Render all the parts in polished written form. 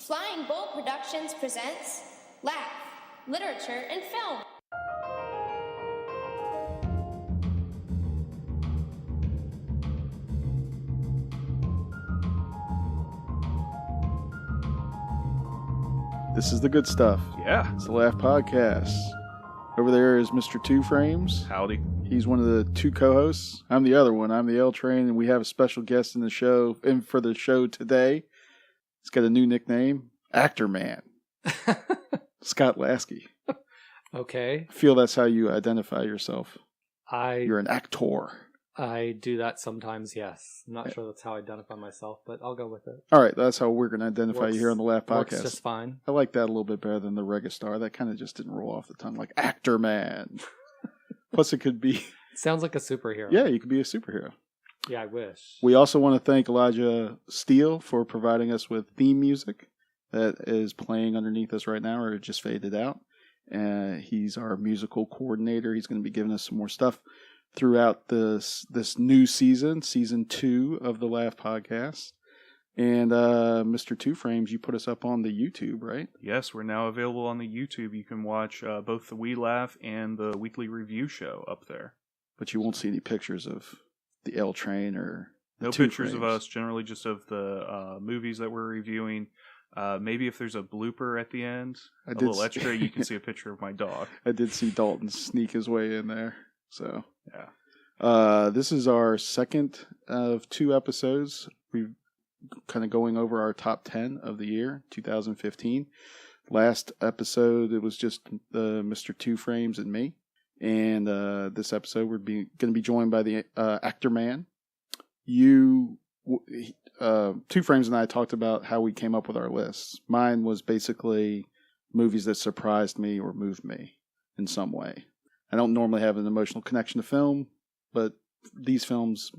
Flying Bull Productions presents LaF, Literature and Film. This is the good stuff. Yeah. It's the LaF Podcast. Over there is Mr. Two Frames. Howdy. He's one of the two co-hosts. I'm the other one. I'm the L Train, and we have a special guest in the show. And for the show today, he's got a new nickname, Actor Man. Scott Laske. Okay. I feel that's how you identify yourself. You're an actor. I do that sometimes, yes. I'm not sure that's how I identify myself, but I'll go with it. All right, that's how we're going to identify you here on the LaF Podcast. Works just fine. I like that a little bit better than the Registar. That kind of just didn't roll off the tongue, like Actor Man. Plus, it could be... Sounds like a superhero. Yeah, you could be a superhero. Yeah, I wish. We also want to thank Elijah Steele for providing us with theme music that is playing underneath us right now, or it just faded out. He's our musical coordinator. He's going to be giving us some more stuff throughout this new season 2 of the LaF Podcast. And Mr. Two Frames, you put us up on the YouTube, right? Yes, we're now available on the YouTube. You can watch both the We Laugh and the weekly review show up there. But you won't see any pictures of the L Train or no pictures of us, generally just of the movies that we're reviewing. Maybe if there's a blooper at the end, a little extra, you can see a picture of my dog. I did see Dalton sneak his way in there. So yeah, this is our second of 2 episodes. We've kind of going over our top 10 of the year, 2015. Last episode, it was just Mr. Two Frames and me. And this episode, we're going to be joined by the Actor Man. Two Frames and I talked about how we came up with our lists. Mine was basically movies that surprised me or moved me in some way. I don't normally have an emotional connection to film, but these films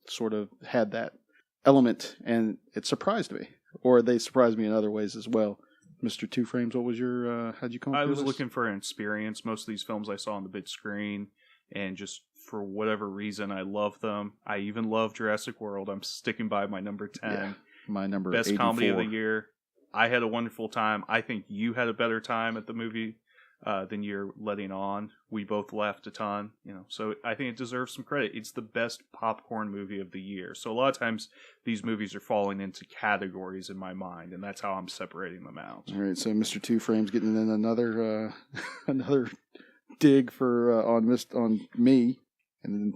sort of had that element, and it surprised me. Or they surprised me in other ways as well. Mr. Two Frames, what was your, how'd you come up with this? I was looking for an experience. Most of these films I saw on the big screen, and just for whatever reason, I love them. I even love Jurassic World. I'm sticking by my number 10. Yeah, my number Best 84. comedy of the year. I had a wonderful time. I think you had a better time at the movie than you're letting on. We both laughed a ton, so I think it deserves some credit. It's the best popcorn movie of the year. So a lot of times these movies are falling into categories in my mind, and that's how I'm separating them out. All right, so Mr. Two Frames getting in another another dig for on me, and then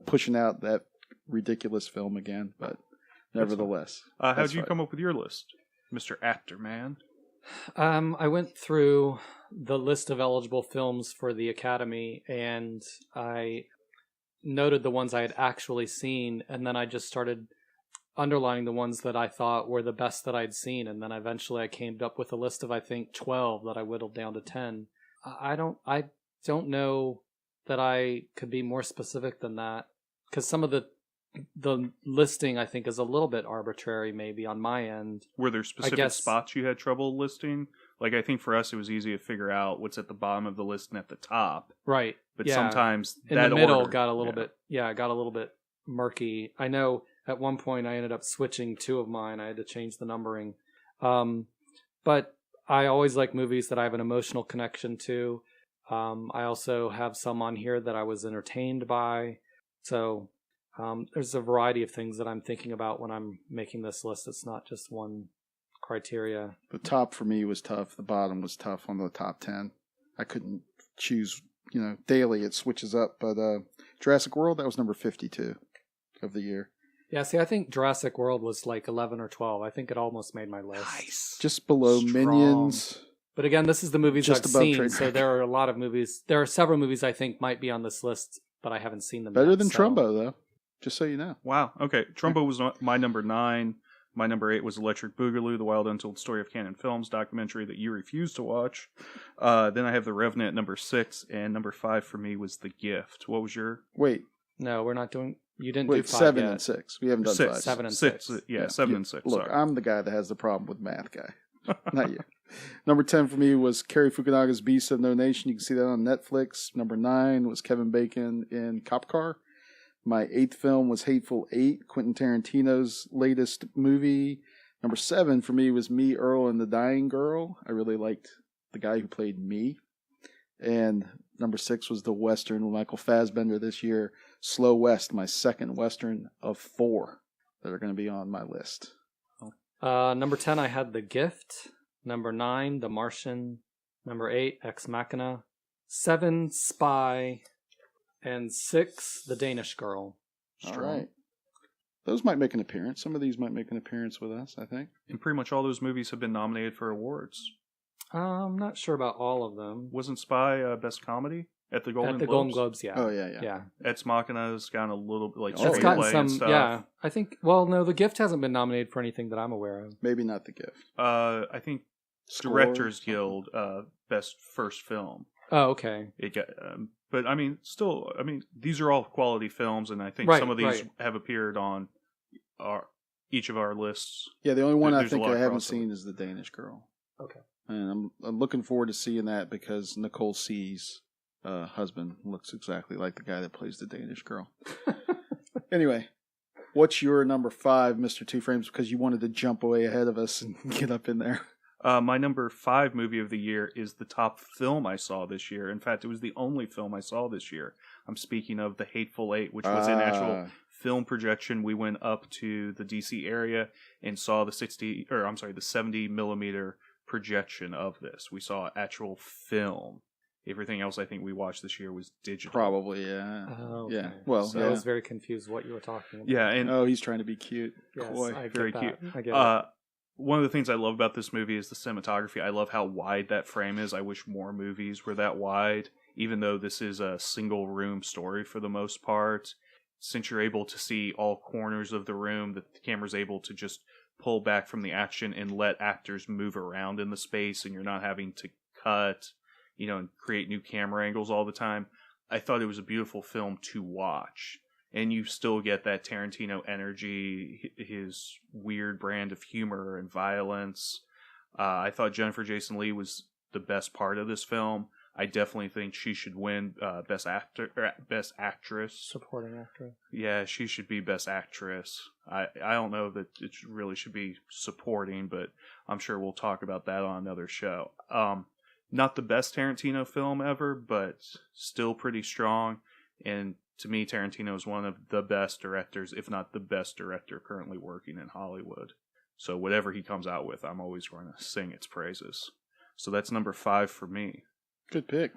pushing out that ridiculous film again. But nevertheless, how'd you come up with your list, Mr. Actor Man? I went through the list of eligible films for the Academy, and I noted the ones I had actually seen, and then I just started underlining the ones that I thought were the best that I'd seen, and then eventually I came up with a list of, I think, 12 that I whittled down to 10. I don't know that I could be more specific than that, because some of the listing, I think, is a little bit arbitrary, maybe, on my end. Were there specific spots you had trouble listing? Like, I think for us, it was easy to figure out what's at the bottom of the list and at the top. Right. But sometimes in the middle got a little bit, got a little bit murky. I know at one point I ended up switching 2 of mine. I had to change the numbering. But I always like movies that I have an emotional connection to. I also have some on here that I was entertained by. So there's a variety of things that I'm thinking about when I'm making this list. It's not just one criteria. The top for me was tough. The bottom was tough on the top 10. I couldn't choose, daily it switches up. But Jurassic World, that was number 52 of the year. Yeah, see, I think Jurassic World was like 11 or 12. I think it almost made my list. Nice. Just below Strong. Minions. But again, this is the movies Just I've above seen, Trainwreck. so there are a lot of movies. There are several movies I think might be on this list, but I haven't seen them Better yet, than so. Trumbo, though. Just so you know. Wow. Okay. Trumbo was my number 9. My number 8 was Electric Boogaloo, the wild untold story of Canon Films documentary that you refused to watch. Then I have The Revenant at number 6, and number 5 for me was The Gift. What was your... Wait. No, we're not doing... You didn't Wait, do 5 7 yet. and 6. We haven't done 6. 5. 7 and 6. Yeah, 7 and 6. Look, sorry. I'm the guy that has the problem with math guy. Not you. Number 10 for me was Cary Fukunaga's Beasts of No Nation. You can see that on Netflix. Number 9 was Kevin Bacon in Cop Car. My 8th film was Hateful Eight, Quentin Tarantino's latest movie. Number 7 for me was Me, Earl, and the Dying Girl. I really liked the guy who played Me. And number 6 was the Western with Michael Fassbender this year, Slow West, my second Western of 4 that are going to be on my list. Number 10, I had The Gift. Number 9, The Martian. Number 8, Ex Machina. 7, Spy. And 6, The Danish Girl. All right. Those might make an appearance. Some of these might make an appearance with us, I think. And pretty much all those movies have been nominated for awards. I'm not sure about all of them. Wasn't Spy Best Comedy at the Golden Globes? At the Golden Globes, yeah. Oh, yeah. Ex Machina's gotten a little like It's gotten screenplay some, and stuff. yeah. I think. Well, no, The Gift hasn't been nominated for anything that I'm aware of. Maybe not The Gift. I think Directors Guild Best First Film. Oh, okay. It got, but I mean, still, these are all quality films, and I think Right, some of these right. have appeared on each of our lists. Yeah, the only one I There's a think lot I of haven't crossover. seen is The Danish Girl. Okay. And I'm looking forward to seeing that because Nicole C's husband looks exactly like the guy that plays the Danish Girl. Anyway, what's your number 5, Mr. Two Frames? Because you wanted to jump way ahead of us and get up in there. My number 5 movie of the year is the top film I saw this year. In fact, it was the only film I saw this year. I'm speaking of The Hateful Eight, which was an actual film projection. We went up to the DC area and saw the 70 millimeter projection of this. We saw actual film. Everything else I think we watched this year was digital. Probably, yeah. Oh, okay. Yeah. Well, So yeah. I was very confused what you were talking about. Yeah, and Oh, he's trying to be cute. Yes, Coy. I get very that. cute. I get it. One of the things I love about this movie is the cinematography. I love how wide that frame is. I wish more movies were that wide, even though this is a single room story for the most part. Since you're able to see all corners of the room, the camera's able to just pull back from the action and let actors move around in the space, and you're not having to cut, and create new camera angles all the time. I thought it was a beautiful film to watch. And you still get that Tarantino energy, his weird brand of humor and violence. I thought Jennifer Jason Leigh was the best part of this film. I definitely think she should win Best Actress. Supporting actress. Yeah, she should be Best Actress. I don't know that it really should be supporting, but I'm sure we'll talk about that on another show. Not the best Tarantino film ever, but still pretty strong. And to me, Tarantino is one of the best directors, if not the best director currently working in Hollywood. So whatever he comes out with, I'm always going to sing its praises. So that's number 5 for me. Good pick.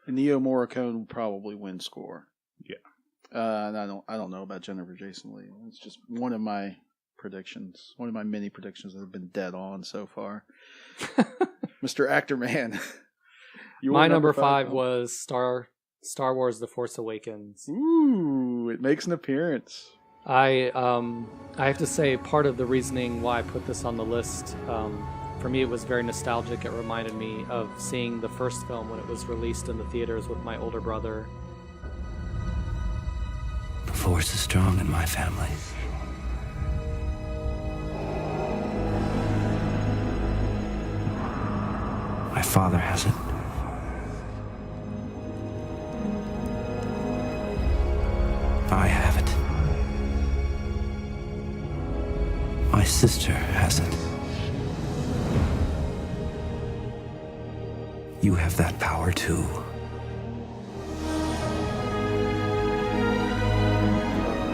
Ennio Morricone will probably win score. Yeah. And I don't know about Jennifer Jason Leigh. It's just one of my predictions. One of my many predictions that have been dead on so far. Mr. Actor Man. My number 5 was Star Wars: The Force Awakens. Ooh, it makes an appearance. I have to say, part of the reasoning why I put this on the list, for me, it was very nostalgic. It reminded me of seeing the first film when it was released in the theaters with my older brother. The Force is strong in my family. My father has it. I have it. My sister has it. You have that power too.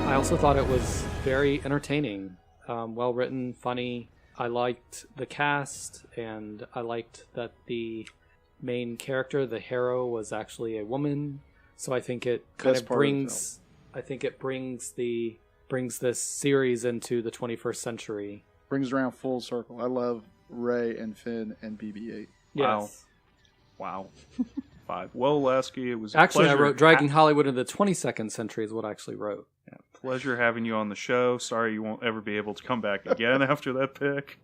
I also thought it was very entertaining, well written, funny. I liked the cast, and I liked that the main character, the hero, was actually a woman. So I think it kind Best of part of the brings, I think it brings this series into the 21st century. Brings around full circle. I love Rey and Finn and BB-8. Yes. Wow. 5. Well, Laske, it was a Actually, I pleasure. wrote Dragging Hollywood into the 22nd century is what I actually wrote. Yeah, pleasure having you on the show. Sorry you won't ever be able to come back again after that pick.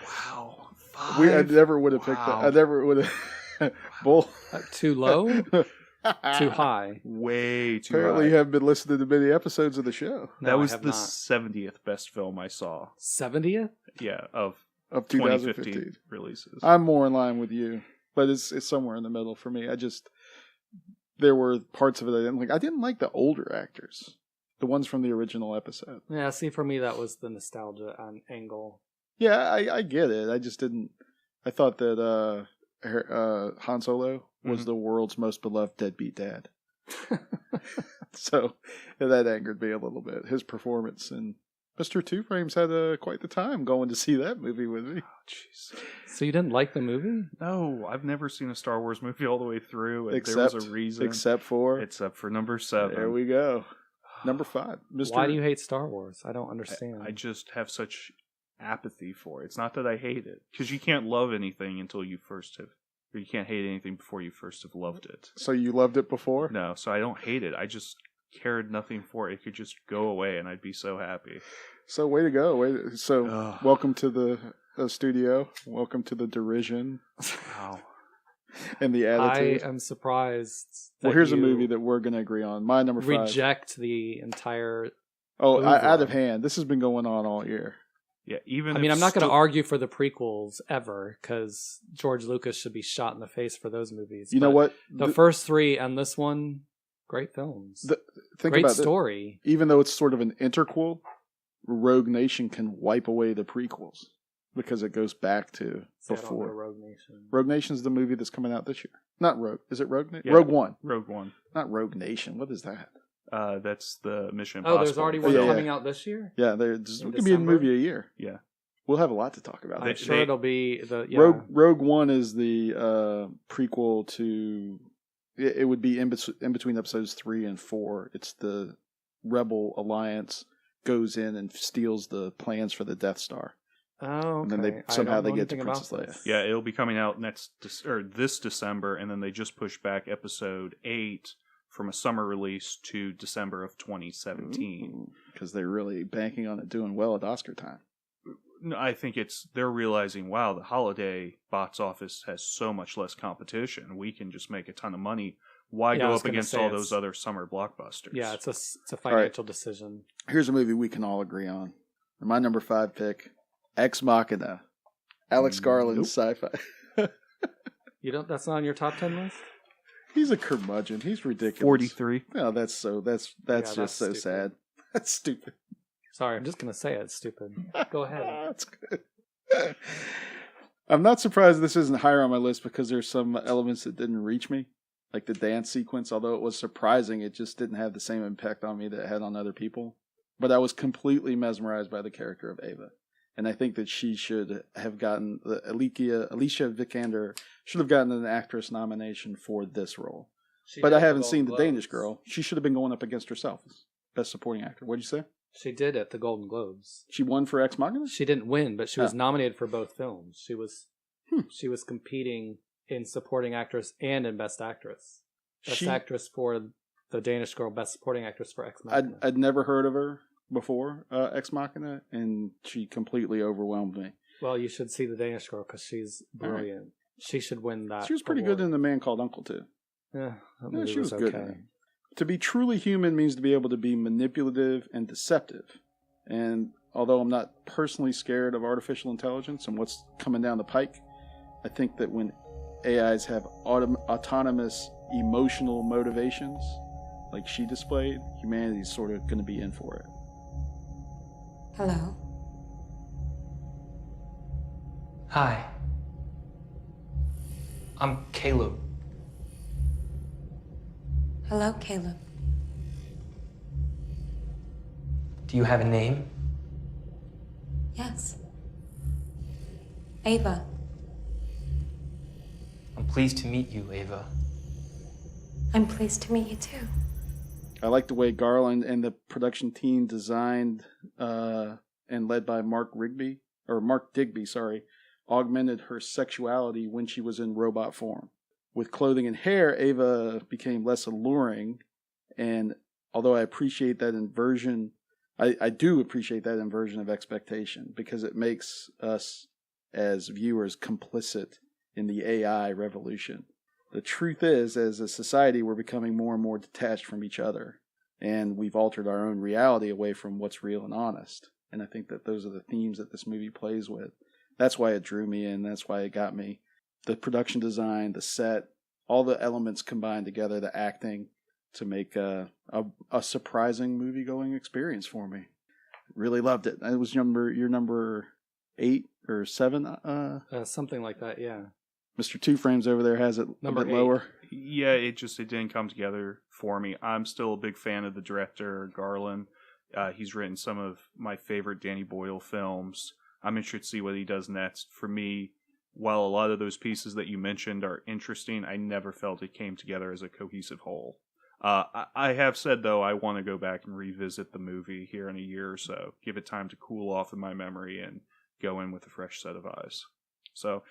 Wow. 5? I never would have picked that. I never would have. Bull. Too low? Too high? Way too Apparently, high. you haven't been listening to many episodes of the show. No, That I was have the not. 70th best film I saw. 70th? Yeah, of Of 2015 2015. releases. I'm more in line with you, but it's somewhere in the middle for me. There were parts of it I didn't like. I didn't like the older actors, the ones from the original episode. Yeah, see, for me, that was the nostalgia angle. Yeah, I get it. I just didn't. I thought that Han Solo was the world's most beloved deadbeat dad. So that angered me a little bit. His performance, and Mr. Two Frames had quite the time going to see that movie with me. Oh, jeez. So you didn't like the movie? No, I've never seen a Star Wars movie all the way through, and there was a reason. Except for number 7. There we go. Number 5. Mr. Why do you hate Star Wars? I don't understand. I just have such apathy for it. It's not that I hate it, because you can't love anything until you first have, or you can't hate anything before you first have loved it. So you loved it before? No, so I don't hate it. I just cared nothing for it. It could just go away, and I'd be so happy. So way to go. Welcome to the studio. Welcome to the derision. Wow. And the attitude. I am surprised. Well, here's a movie that we're going to agree on. My number 5. Reject the entire. Out of hand. This has been going on all year. Yeah, even. I mean, I'm not going to argue for the prequels ever, because George Lucas should be shot in the face for those movies. You know what? The first 3 and this one, great films. Great story. Even though it's sort of an interquel, Rogue Nation can wipe away the prequels because it goes back to before. I don't know Rogue Nation. Rogue Nation's the movie that's coming out this year. Not Rogue. Is it Rogue Nation? Yeah, Rogue One. Rogue One. Not Rogue Nation. What is that? That's the Mission Impossible. Oh, there's already one coming out this year? Yeah, there's going to be a movie a year. Yeah. We'll have a lot to talk about. I'm sure it'll be the... Yeah. Rogue One is the prequel to... It would be in between episodes 3 and 4. It's the Rebel Alliance goes in and steals the plans for the Death Star. Oh, okay. And then they get to Princess Leia. Yeah, it'll be coming out this December, and then they just pushed back episode 8 from a summer release to December of 2017. Because they're really banking on it doing well at Oscar time. No, I think they're realizing, wow, the holiday box office has so much less competition. We can just make a ton of money. Why go up against all those other summer blockbusters? Yeah, it's a financial decision. Here's a movie we can all agree on. My number 5 pick, Ex Machina. Alex Garland's sci-fi. That's not on your top 10 list? He's a curmudgeon. He's ridiculous. 43. No, that's just so sad. That's stupid. Sorry, I'm just going to say it. It's stupid. Go ahead. That's good. I'm not surprised this isn't higher on my list because there's some elements that didn't reach me. Like the dance sequence, although it was surprising, it just didn't have the same impact on me that it had on other people. But I was completely mesmerized by the character of Ava. And I think that she should have gotten, Alicia Vikander should have gotten an actress nomination for this role. But I haven't seen the Danish Girl. She should have been going up against herself as Best Supporting Actor. What'd you say? She did at the Golden Globes. She won for Ex Machina? She didn't win, but she was nominated for both films. She was competing in Supporting Actress and in Best Actress. Best Actress for the Danish Girl, Best Supporting Actress for Ex Machina. I'd never heard of her before Ex Machina, and she completely overwhelmed me. Well, you should see the Danish Girl because she's brilliant. Right. She should win that. She was pretty good in The Man Called Uncle, too. Yeah, she was good. Okay. To be truly human means to be able to be manipulative and deceptive. And although I'm not personally scared of artificial intelligence and what's coming down the pike, I think that when AIs have autonomous emotional motivations, like she displayed, humanity's sort of going to be in for it. Hello. Hi. I'm Caleb. Hello, Caleb. Do you have a name? Yes. Ava. I'm pleased to meet you, Ava. I'm pleased to meet you too. I like the way Garland and the production team designed and led by Mark Digby, augmented her sexuality when she was in robot form. With clothing and hair, Ava became less alluring, and although I appreciate that inversion, I do appreciate that inversion of expectation because it makes us as viewers complicit in the AI revolution. The truth is, as a society, we're becoming more and more detached from each other, and we've altered our own reality away from what's real and honest. And I think that those are the themes that this movie plays with. That's why it drew me in. That's why it got me. The production design, the set, all the elements combined together, the acting, to make a surprising movie-going experience for me. Really loved it. It was your number 8 or 7. Something like that, yeah. Mr. Two Frames over there has it Number a bit 8. lower. Yeah, it didn't come together for me. I'm still a big fan of the director, Garland. He's written some of my favorite Danny Boyle films. I'm interested to see what he does next. For me, while a lot of those pieces that you mentioned are interesting, I never felt it came together as a cohesive whole. I have said, though, I want to go back and revisit the movie here in a year or so, give it time to cool off in my memory and go in with a fresh set of eyes. So,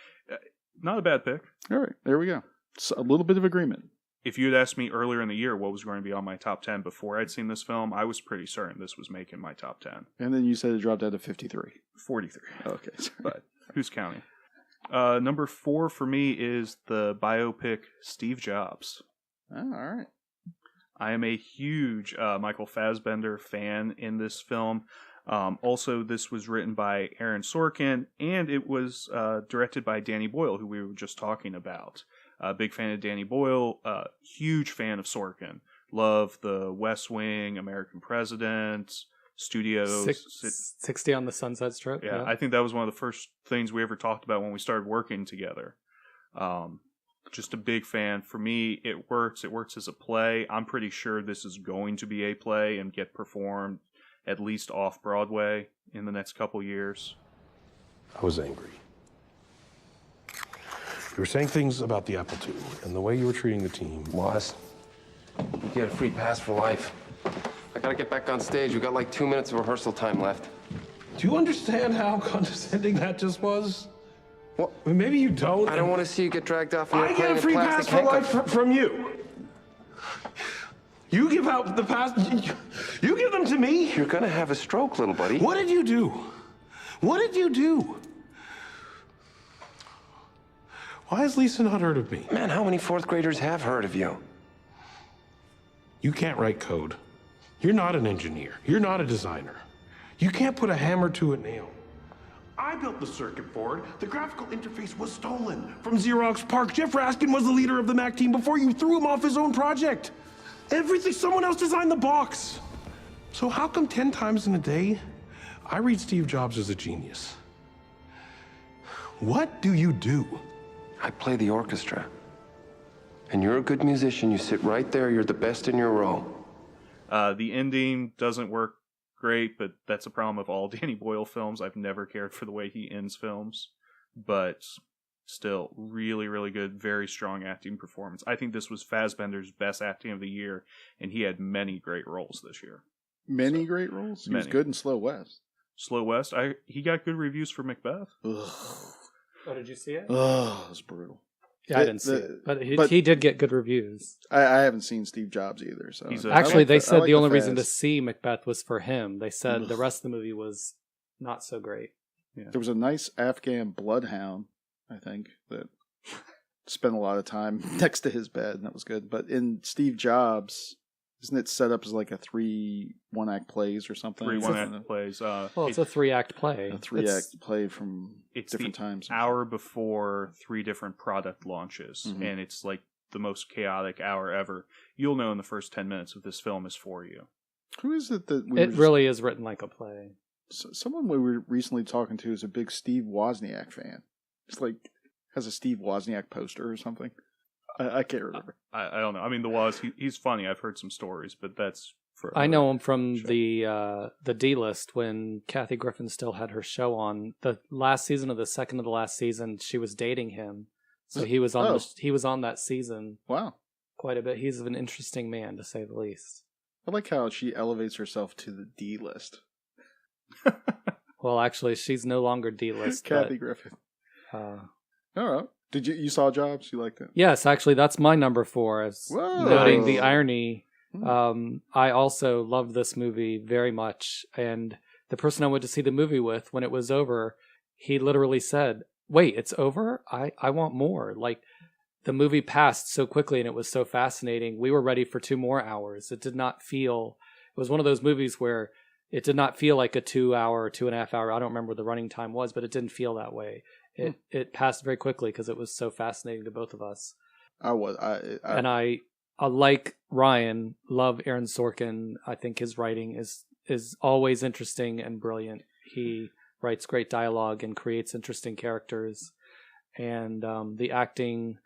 not a bad pick. All right, there we go. So a little bit of agreement. If you had asked me earlier in the year what was going to be on my top 10 before I'd seen this film, I was pretty certain this was making my top 10. And then you said it dropped out to 53. 43. Okay, sorry. But who's counting? Number 4 for me is the biopic Steve Jobs. Oh, all right. I am a huge Michael Fassbender fan in this film. Also, this was written by Aaron Sorkin, and it was directed by Danny Boyle, who we were just talking about. Big fan of Danny Boyle, huge fan of Sorkin. Love The West Wing, American President, Studios. 60 on the Sunset Strip. Yeah, I think that was one of the first things we ever talked about when we started working together. Just a big fan. For me, it works. It works as a play. I'm pretty sure this is going to be a play and get performed at least off-Broadway in the next couple years. I was angry. You were saying things about the Apple II and the way you were treating the team. Was. You get a free pass for life. I gotta get back on stage. We got like 2 minutes of rehearsal time left. Do you understand how condescending that just was? What? I mean, maybe you don't. I don't want to see you get dragged off and I get a free pass for life from you. You give out the pass. You give them to me. You're gonna have a stroke, little buddy. What did you do? What did you do? Why has Lisa not heard of me? Man, how many fourth graders have heard of you? You can't write code. You're not an engineer. You're not a designer. You can't put a hammer to a nail. I built the circuit board. The graphical interface was stolen from Xerox PARC. Jeff Raskin was the leader of the Mac team before you threw him off his own project. Everything, someone else designed the box. So how come 10 times in a day, I read Steve Jobs as a genius? What do you do? I play the orchestra. And you're a good musician. You sit right there. You're the best in your row. The ending doesn't work great, but that's a problem of all Danny Boyle films. I've never cared for the way he ends films, but still really, really good, very strong acting performance. I think this was Fassbender's best acting of the year, and he had many great roles this year. Many great roles? He was good in Slow West. Slow West? He got good reviews for Macbeth. Ugh. Oh, did you see it? Oh, it was brutal. Yeah, I didn't see it. But he did get good reviews. I haven't seen Steve Jobs either. So Actually, they said the only reason to see Macbeth was for him. They said the rest of the movie was not so great. Yeah. There was a nice Afghan bloodhound, I think, that spent a lot of time next to his bed, and that was good. But in Steve Jobs, isn't it set up as like a 3 one-act plays or something? 3 one-act plays. Well, it's a 3-act play. A 3-act play from different times. Hour before 3 different product launches, and it's like the most chaotic hour ever. You'll know in the first 10 minutes if this film is for you. Who is it that it really is written like a play? Someone we were recently talking to is a big Steve Wozniak fan. It's like has a Steve Wozniak poster or something. I can't remember. I don't know. I mean, he's funny. I've heard some stories, but that's for. I know him from the D-List when Kathy Griffin still had her show on. The last season of the second to the last season, she was dating him, so he was on. He was on that season. Wow, quite a bit. He's an interesting man, to say the least. I like how she elevates herself to the D-List. Well, actually, she's no longer D-List. Kathy Griffin. All right. Did you saw Jobs? You liked it? Yes, actually, that's my number 4. As noting the irony, I also loved this movie very much. And the person I went to see the movie with, when it was over, he literally said, "Wait, it's over? I want more." Like, the movie passed so quickly and it was so fascinating. We were ready for 2 more hours. It did not feel... It was one of those movies where it did not feel like a 2 hour, 2.5 hour. I don't remember what the running time was, but it didn't feel that way. It passed very quickly because it was so fascinating to both of us. I like Ryan, love Aaron Sorkin. I think his writing is always interesting and brilliant. He writes great dialogue and creates interesting characters. And the acting,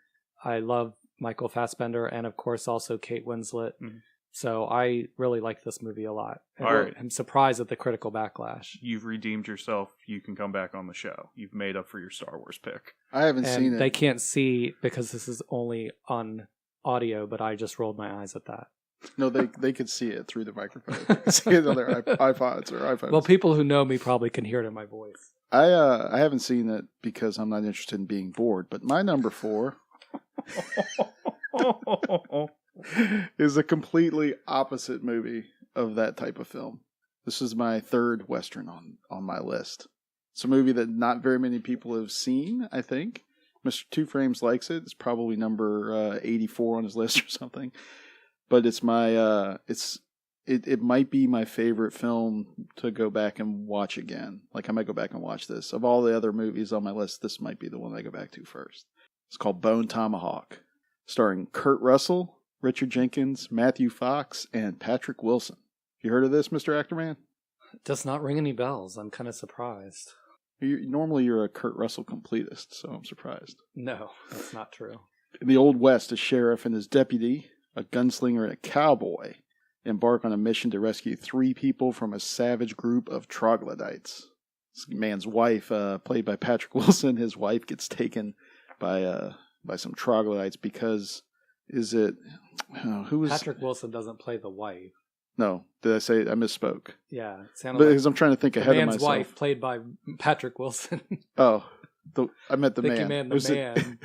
I love Michael Fassbender and, of course, also Kate Winslet. Mhm. So I really like this movie a lot. All right. I'm surprised at the critical backlash. You've redeemed yourself. You can come back on the show. You've made up for your Star Wars pick. I haven't And seen it. they can't see because this is only on audio, but I just rolled my eyes at that. No, they could see it through the microphone. They could see it on their iPods or iPhones. Well, people who know me probably can hear it in my voice. I haven't seen it because I'm not interested in being bored. But my number 4 is a completely opposite movie of that type of film. This is my third Western on my list. It's a movie that not very many people have seen, I think. Mr. Two Frames likes it. It's probably number 84 on his list or something. But it's my it might be my favorite film to go back and watch again. Like, I might go back and watch this. Of all the other movies on my list, this might be the one I go back to first. It's called Bone Tomahawk, starring Kurt Russell, Richard Jenkins, Matthew Fox, and Patrick Wilson. You heard of this, Mr. Actorman? It does not ring any bells. I'm kind of surprised. Normally you're a Kurt Russell completist, so I'm surprised. No, that's not true. In the Old West, a sheriff and his deputy, a gunslinger and a cowboy, embark on a mission to rescue 3 people from a savage group of troglodytes. This man's wife, played by Patrick Wilson, his wife gets taken by some troglodytes because who was Patrick Wilson doesn't play the wife. No, did I say I misspoke? Yeah, it sounded Because like I'm trying to think the ahead of man's myself. wife, played by Patrick Wilson. Oh, I meant the Thank man. you, man. It was The man.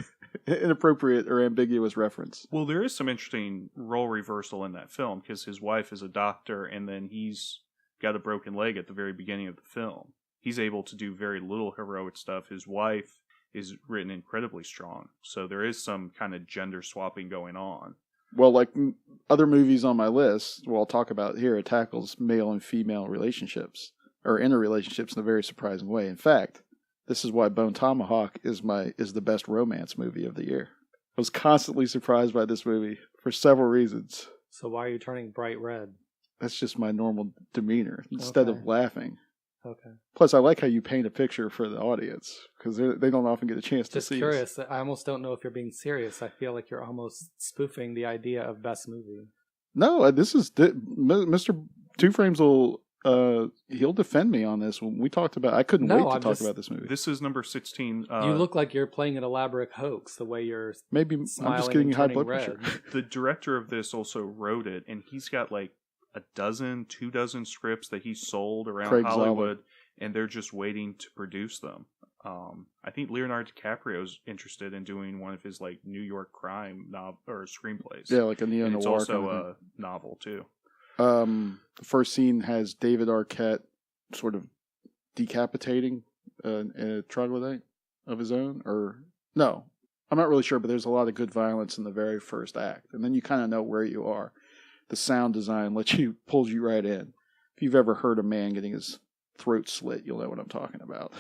inappropriate or ambiguous reference. Well, there is some interesting role reversal in that film because his wife is a doctor and then he's got a broken leg at the very beginning of the film. He's able to do very little heroic stuff. His wife is written incredibly strong. So there is some kind of gender swapping going on. Well, like other movies on my list, I'll talk about here, it tackles male and female relationships or interrelationships in a very surprising way. In fact, this is why Bone Tomahawk is the best romance movie of the year. I was constantly surprised by this movie for several reasons. So why are you turning bright red? That's just my normal demeanor instead Okay. of laughing. Okay. Plus, I like how you paint a picture for the audience because they don't often get a chance to Just see. curious. I almost don't know if you're being serious. I feel like you're almost spoofing the idea of best movie. No, this is Mr. Two Frames will he'll defend me on this. When we talked about, I couldn't wait to talk about this movie. This is number 16. You look like you're playing an elaborate hoax the way you're maybe I'm just getting high blood pressure. The director of this also wrote it, and he's got like 2 dozen scripts that he sold around Craig Hollywood, and they're just waiting to produce them. I think Leonardo DiCaprio's interested in doing one of his like New York crime or screenplays. Yeah, like a neo-noir. It's also kind of a novel too. The first scene has David Arquette sort of decapitating a troglodyte of his own, or no, I'm not really sure, but there's a lot of good violence in the very first act, and then you kind of know where you are. The sound design pulls you right in. If you've ever heard a man getting his throat slit, you'll know what I'm talking about.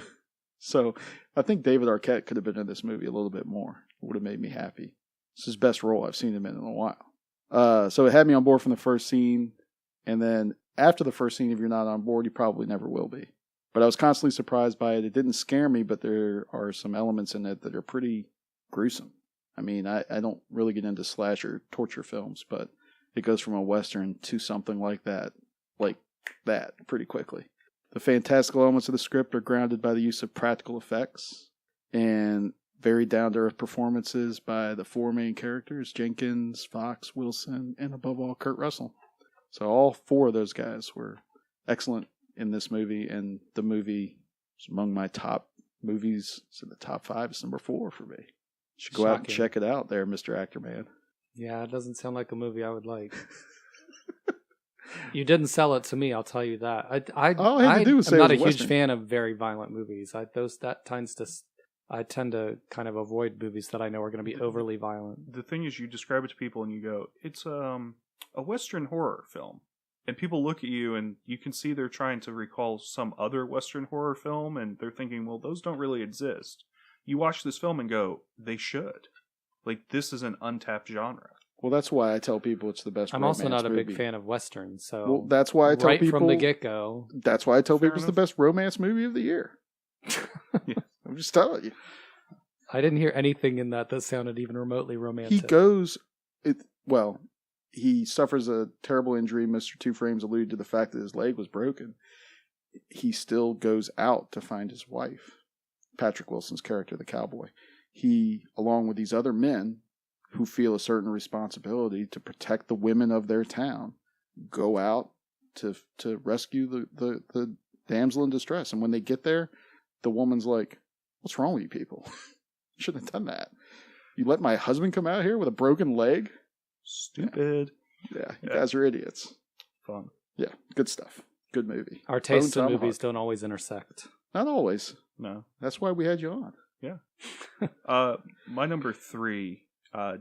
So I think David Arquette could have been in this movie a little bit more. It would have made me happy. It's his best role I've seen him in a while. So it had me on board from the first scene. And then after the first scene, if you're not on board, you probably never will be. But I was constantly surprised by it. It didn't scare me, but there are some elements in it that are pretty gruesome. I mean, I don't really get into slasher torture films, but it goes from a Western to something like that pretty quickly. The fantastical elements of the script are grounded by the use of practical effects and very down-to-earth performances by the 4 main characters, Jenkins, Fox, Wilson, and above all, Kurt Russell. So all 4 of those guys were excellent in this movie, and the movie is among my top movies. So the top 5 is number 4 for me. You should go out and check it out there, Mr. Actorman. Yeah, it doesn't sound like a movie I would like. You didn't sell it to me, I'll tell you that. I'm not a huge fan of very violent movies. I tend to kind of avoid movies that I know are going to be overly violent. The thing is, you describe it to people and you go, it's a Western horror film. And people look at you and you can see they're trying to recall some other Western horror film and they're thinking, well, those don't really exist. You watch this film and go, they should. Like, this is an untapped genre. Well, that's why I tell people it's the best. I'm also not a movie. big fan of westerns, so Well, that's why I tell right people from the get-go. That's why I tell Fair people it's the enough. best romance movie of the year. Yeah. I'm just telling you. I didn't hear anything in that sounded even remotely romantic. He suffers a terrible injury. Mr. Two Frames alluded to the fact that his leg was broken. He still goes out to find his wife. Patrick Wilson's character, the cowboy. He, along with these other men who feel a certain responsibility to protect the women of their town, go out to rescue the damsel in distress. And when they get there, the woman's like, "What's wrong with you people? You shouldn't have done that. You let my husband come out here with a broken leg? Stupid. Yeah, you guys are idiots." Fun. Yeah, good stuff. Good movie. Our tastes Bone in Tomahawk. movies don't always intersect. Not always. No. That's why we had you on. My number 3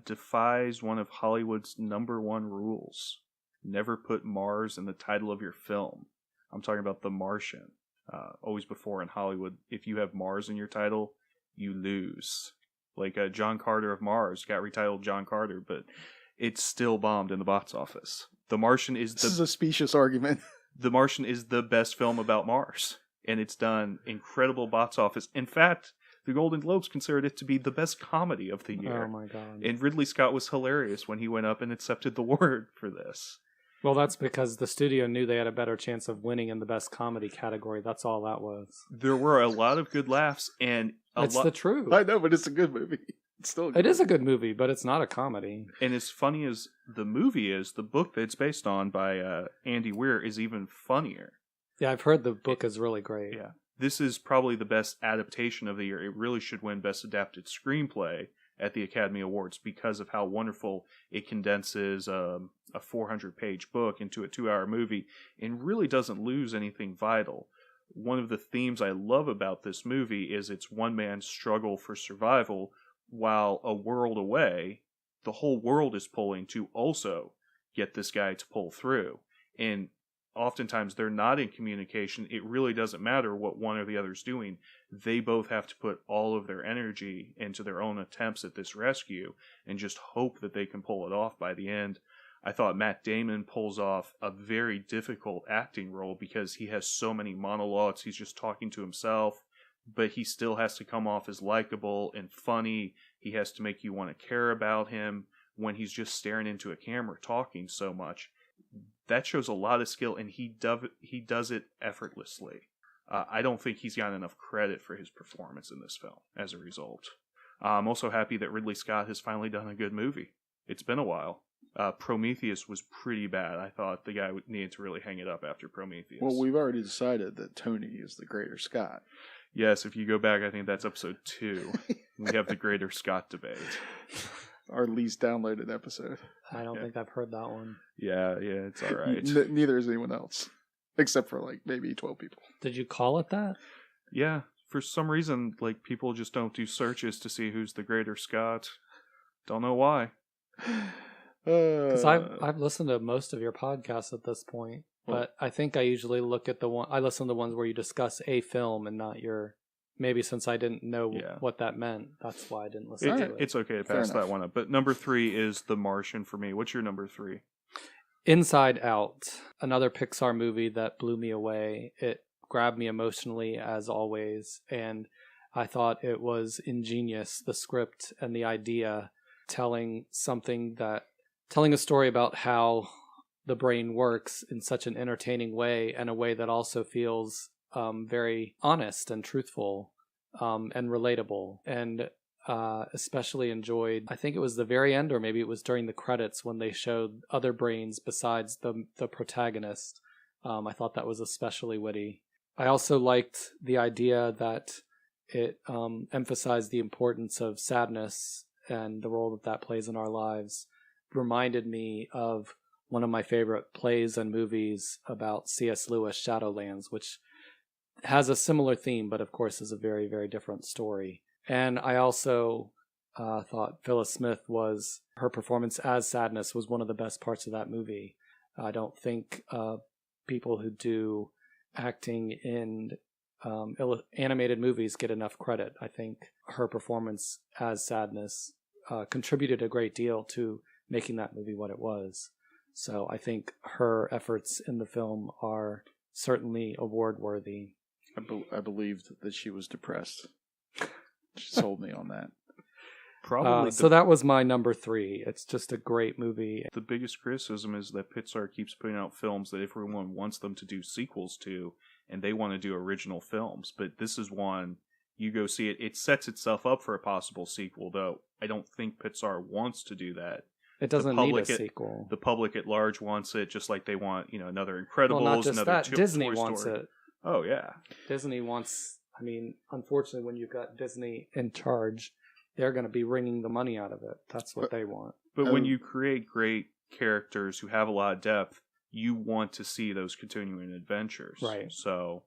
defies one of Hollywood's number 1 rules. Never put Mars in the title of your film. I'm talking about The Martian. Always before in Hollywood, if you have Mars in your title, you lose. Like John Carter of Mars got retitled John Carter, but it still bombed in the box office. The Martian is This is a specious argument. The Martian is the best film about Mars, and it's done incredible box office. In fact, the Golden Globes considered it to be the best comedy of the year. Oh my god. And Ridley Scott was hilarious when he went up and accepted the award for this. Well, that's because the studio knew they had a better chance of winning in the best comedy category. That's all that was. There were a lot of good laughs, and It's the truth. I know, but it's a good movie. It's still a good It is a movie. good movie, but it's not a comedy. And as funny as the movie is, the book that it's based on by Andy Weir is even funnier. Yeah, I've heard the book is really great. Yeah. This is probably the best adaptation of the year. It really should win Best Adapted Screenplay at the Academy Awards because of how wonderful it condenses a 400-page book into a 2-hour movie and really doesn't lose anything vital. One of the themes I love about this movie is its one man's struggle for survival, while a world away, the whole world is pulling to also get this guy to pull through. And oftentimes they're not in communication. It really doesn't matter what one or the other's doing. They both have to put all of their energy into their own attempts at this rescue and just hope that they can pull it off by the end. I thought Matt Damon pulls off a very difficult acting role because he has so many monologues. He's just talking to himself, but he still has to come off as likable and funny. He has to make you want to care about him when he's just staring into a camera talking so much. That shows a lot of skill, and he does it effortlessly. I don't think he's gotten enough credit for his performance in this film as a result. I'm also happy that Ridley Scott has finally done a good movie. It's been a while. Prometheus was pretty bad. I thought the guy needed to really hang it up after Prometheus. Well, we've already decided that Tony is the greater Scott. Yes, if you go back, I think that's episode 2. We have the greater Scott debate. Our least downloaded episode. I don't think I've heard that one. Yeah, it's all right. Neither is anyone else. Except for like maybe 12 people. Did you call it that? Yeah, for some reason, like people just don't do searches to see who's the greater Scott. Don't know why. Because I've listened to most of your podcasts at this point, but I think I usually look at I listen to the ones where you discuss a film and not your. Maybe since I didn't know what that meant, that's why I didn't listen to it. It's okay to pass that one up. But number 3 is The Martian for me. What's your number 3? Inside Out, another Pixar movie that blew me away. It grabbed me emotionally as always, and I thought it was ingenious, the script and the idea, telling a story about how the brain works in such an entertaining way, and a way that also feels very honest and truthful and relatable. And especially enjoyed, I think it was the very end, or maybe it was during the credits when they showed other brains besides the protagonist. I thought that was especially witty. I also liked the idea that it emphasized the importance of sadness and the role that plays in our lives. Reminded me of one of my favorite plays and movies about C.S. Lewis, Shadowlands, which has a similar theme, but of course is a very, very different story. And I also thought Phyllis Smith her performance as Sadness was one of the best parts of that movie. I don't think people who do acting in animated movies get enough credit. I think her performance as Sadness contributed a great deal to making that movie what it was. So I think her efforts in the film are certainly award worthy. I believed that she was depressed. She sold me on that. Probably. So that was my number 3. It's just a great movie. The biggest criticism is that Pixar keeps putting out films that everyone wants them to do sequels to, and they want to do original films. But this is one, you go see it, it sets itself up for a possible sequel, though I don't think Pixar wants to do that. It doesn't need a sequel. The public at large wants it, just like they want, another Incredibles, well, not just another that. Disney Toy wants Story. it. Oh, yeah. Disney wants, unfortunately, when you've got Disney in charge, they're going to be wringing the money out of it. That's what they want. But when you create great characters who have a lot of depth, you want to see those continuing adventures. Right. So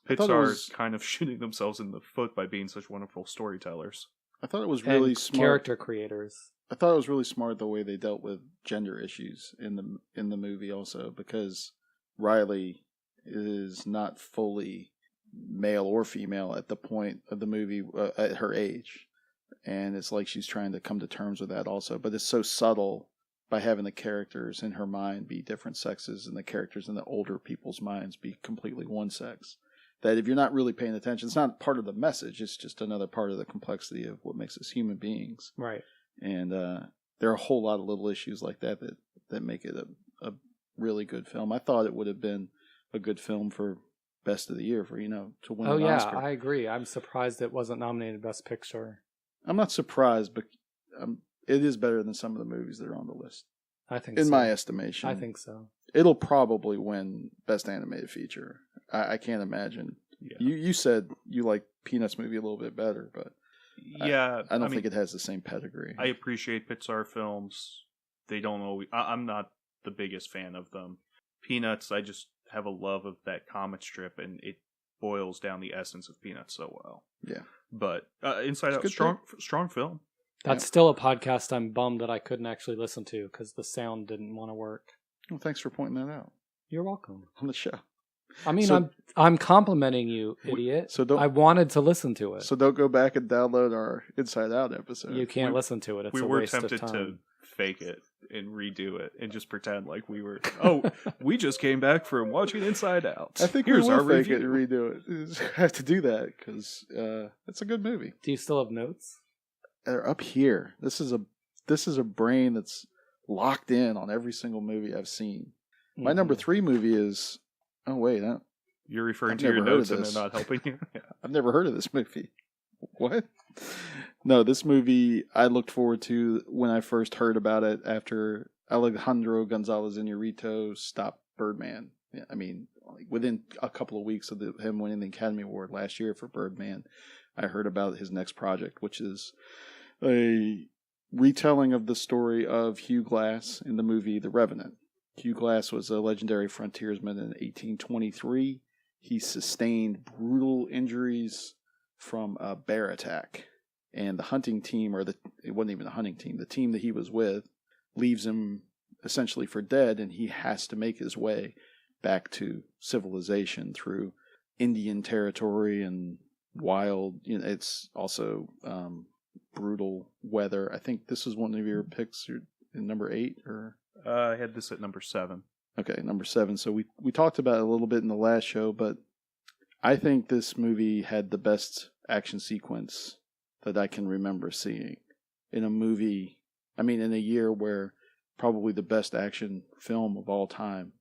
Pixar is kind of shooting themselves in the foot by being such wonderful storytellers. I thought it was really smart. Character creators. I thought it was really smart the way they dealt with gender issues in the movie also, because Riley is not fully male or female at the point of the movie at her age. And it's like she's trying to come to terms with that also. But it's so subtle by having the characters in her mind be different sexes and the characters in the older people's minds be completely one sex, that if you're not really paying attention, it's not part of the message. It's just another part of the complexity of what makes us human beings. Right. And there are a whole lot of little issues like that make it a really good film. I thought it would have been a good film for Best of the Year, for to win an Oscar. I agree. I'm surprised it wasn't nominated Best Picture. I'm not surprised, but it is better than some of the movies that are on the list. I think in my estimation. I think so. It'll probably win Best Animated Feature. I can't imagine. Yeah. You said you like Peanuts movie a little bit better, but yeah, I don't think it has the same pedigree. I appreciate Pixar films. They don't always. I'm not the biggest fan of them. Peanuts, I just have a love of that comic strip, and it boils down the essence of Peanuts so well. Yeah. But Inside Out, strong film. That's still a podcast I'm bummed that I couldn't actually listen to because the sound didn't want to work. Well, thanks for pointing that out. You're welcome. On the show. I'm complimenting you, idiot. I wanted to listen to it. So don't go back and download our Inside Out episode. You can't listen to it. It's a waste of time. We were tempted to fake it and redo it and just pretend like we were. Oh, we just came back from watching Inside Out. I think here's our fake it and redo it. I have to do that because it's a good movie. Do you still have notes? They're up here. This is a brain that's locked in on every single movie I've seen. My number 3 movie is. Oh wait, you're referring to your notes and they're not helping you. Yeah. I've never heard of this movie. What? No, this movie I looked forward to when I first heard about it after Alejandro González Iñárritu stopped Birdman. I mean, within a couple of weeks of him winning the Academy Award last year for Birdman, I heard about his next project, which is a retelling of the story of Hugh Glass in the movie The Revenant. Hugh Glass was a legendary frontiersman in 1823. He sustained brutal injuries from a bear attack. And the hunting team, it wasn't even a hunting team, the team that he was with, leaves him essentially for dead, and he has to make his way back to civilization through Indian territory and wild, it's also brutal weather. I think this was one of your picks in number 8 or... I had this at number 7. Okay, number 7. So we talked about it a little bit in the last show, but I think this movie had the best action sequence that I can remember seeing in a movie. I mean, in a year where probably the best action film of all time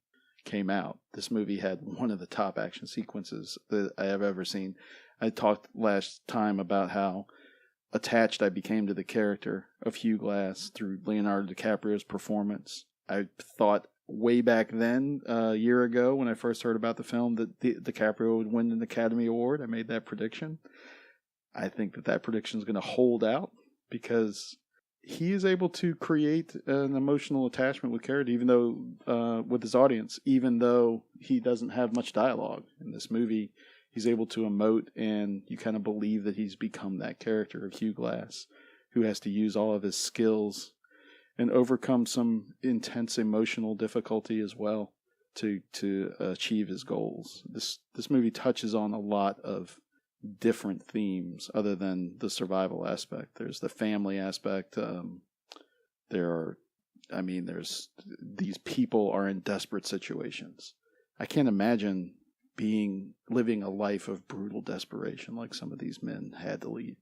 came out. This movie had one of the top action sequences that I have ever seen. I talked last time about how attached I became to the character of Hugh Glass through Leonardo DiCaprio's performance. I thought way back then, a year ago, when I first heard about the film, that DiCaprio would win an Academy Award. I made that prediction. I think that prediction is going to hold out because he is able to create an emotional attachment with character, even though with his audience, even though he doesn't have much dialogue in this movie. He's able to emote, and you kind of believe that he's become that character of Hugh Glass, who has to use all of his skills and overcome some intense emotional difficulty as well to achieve his goals. This movie touches on a lot of different themes other than the survival aspect. There's the family aspect. There are I mean, these people are in desperate situations. I can't imagine living a life of brutal desperation like some of these men had to lead.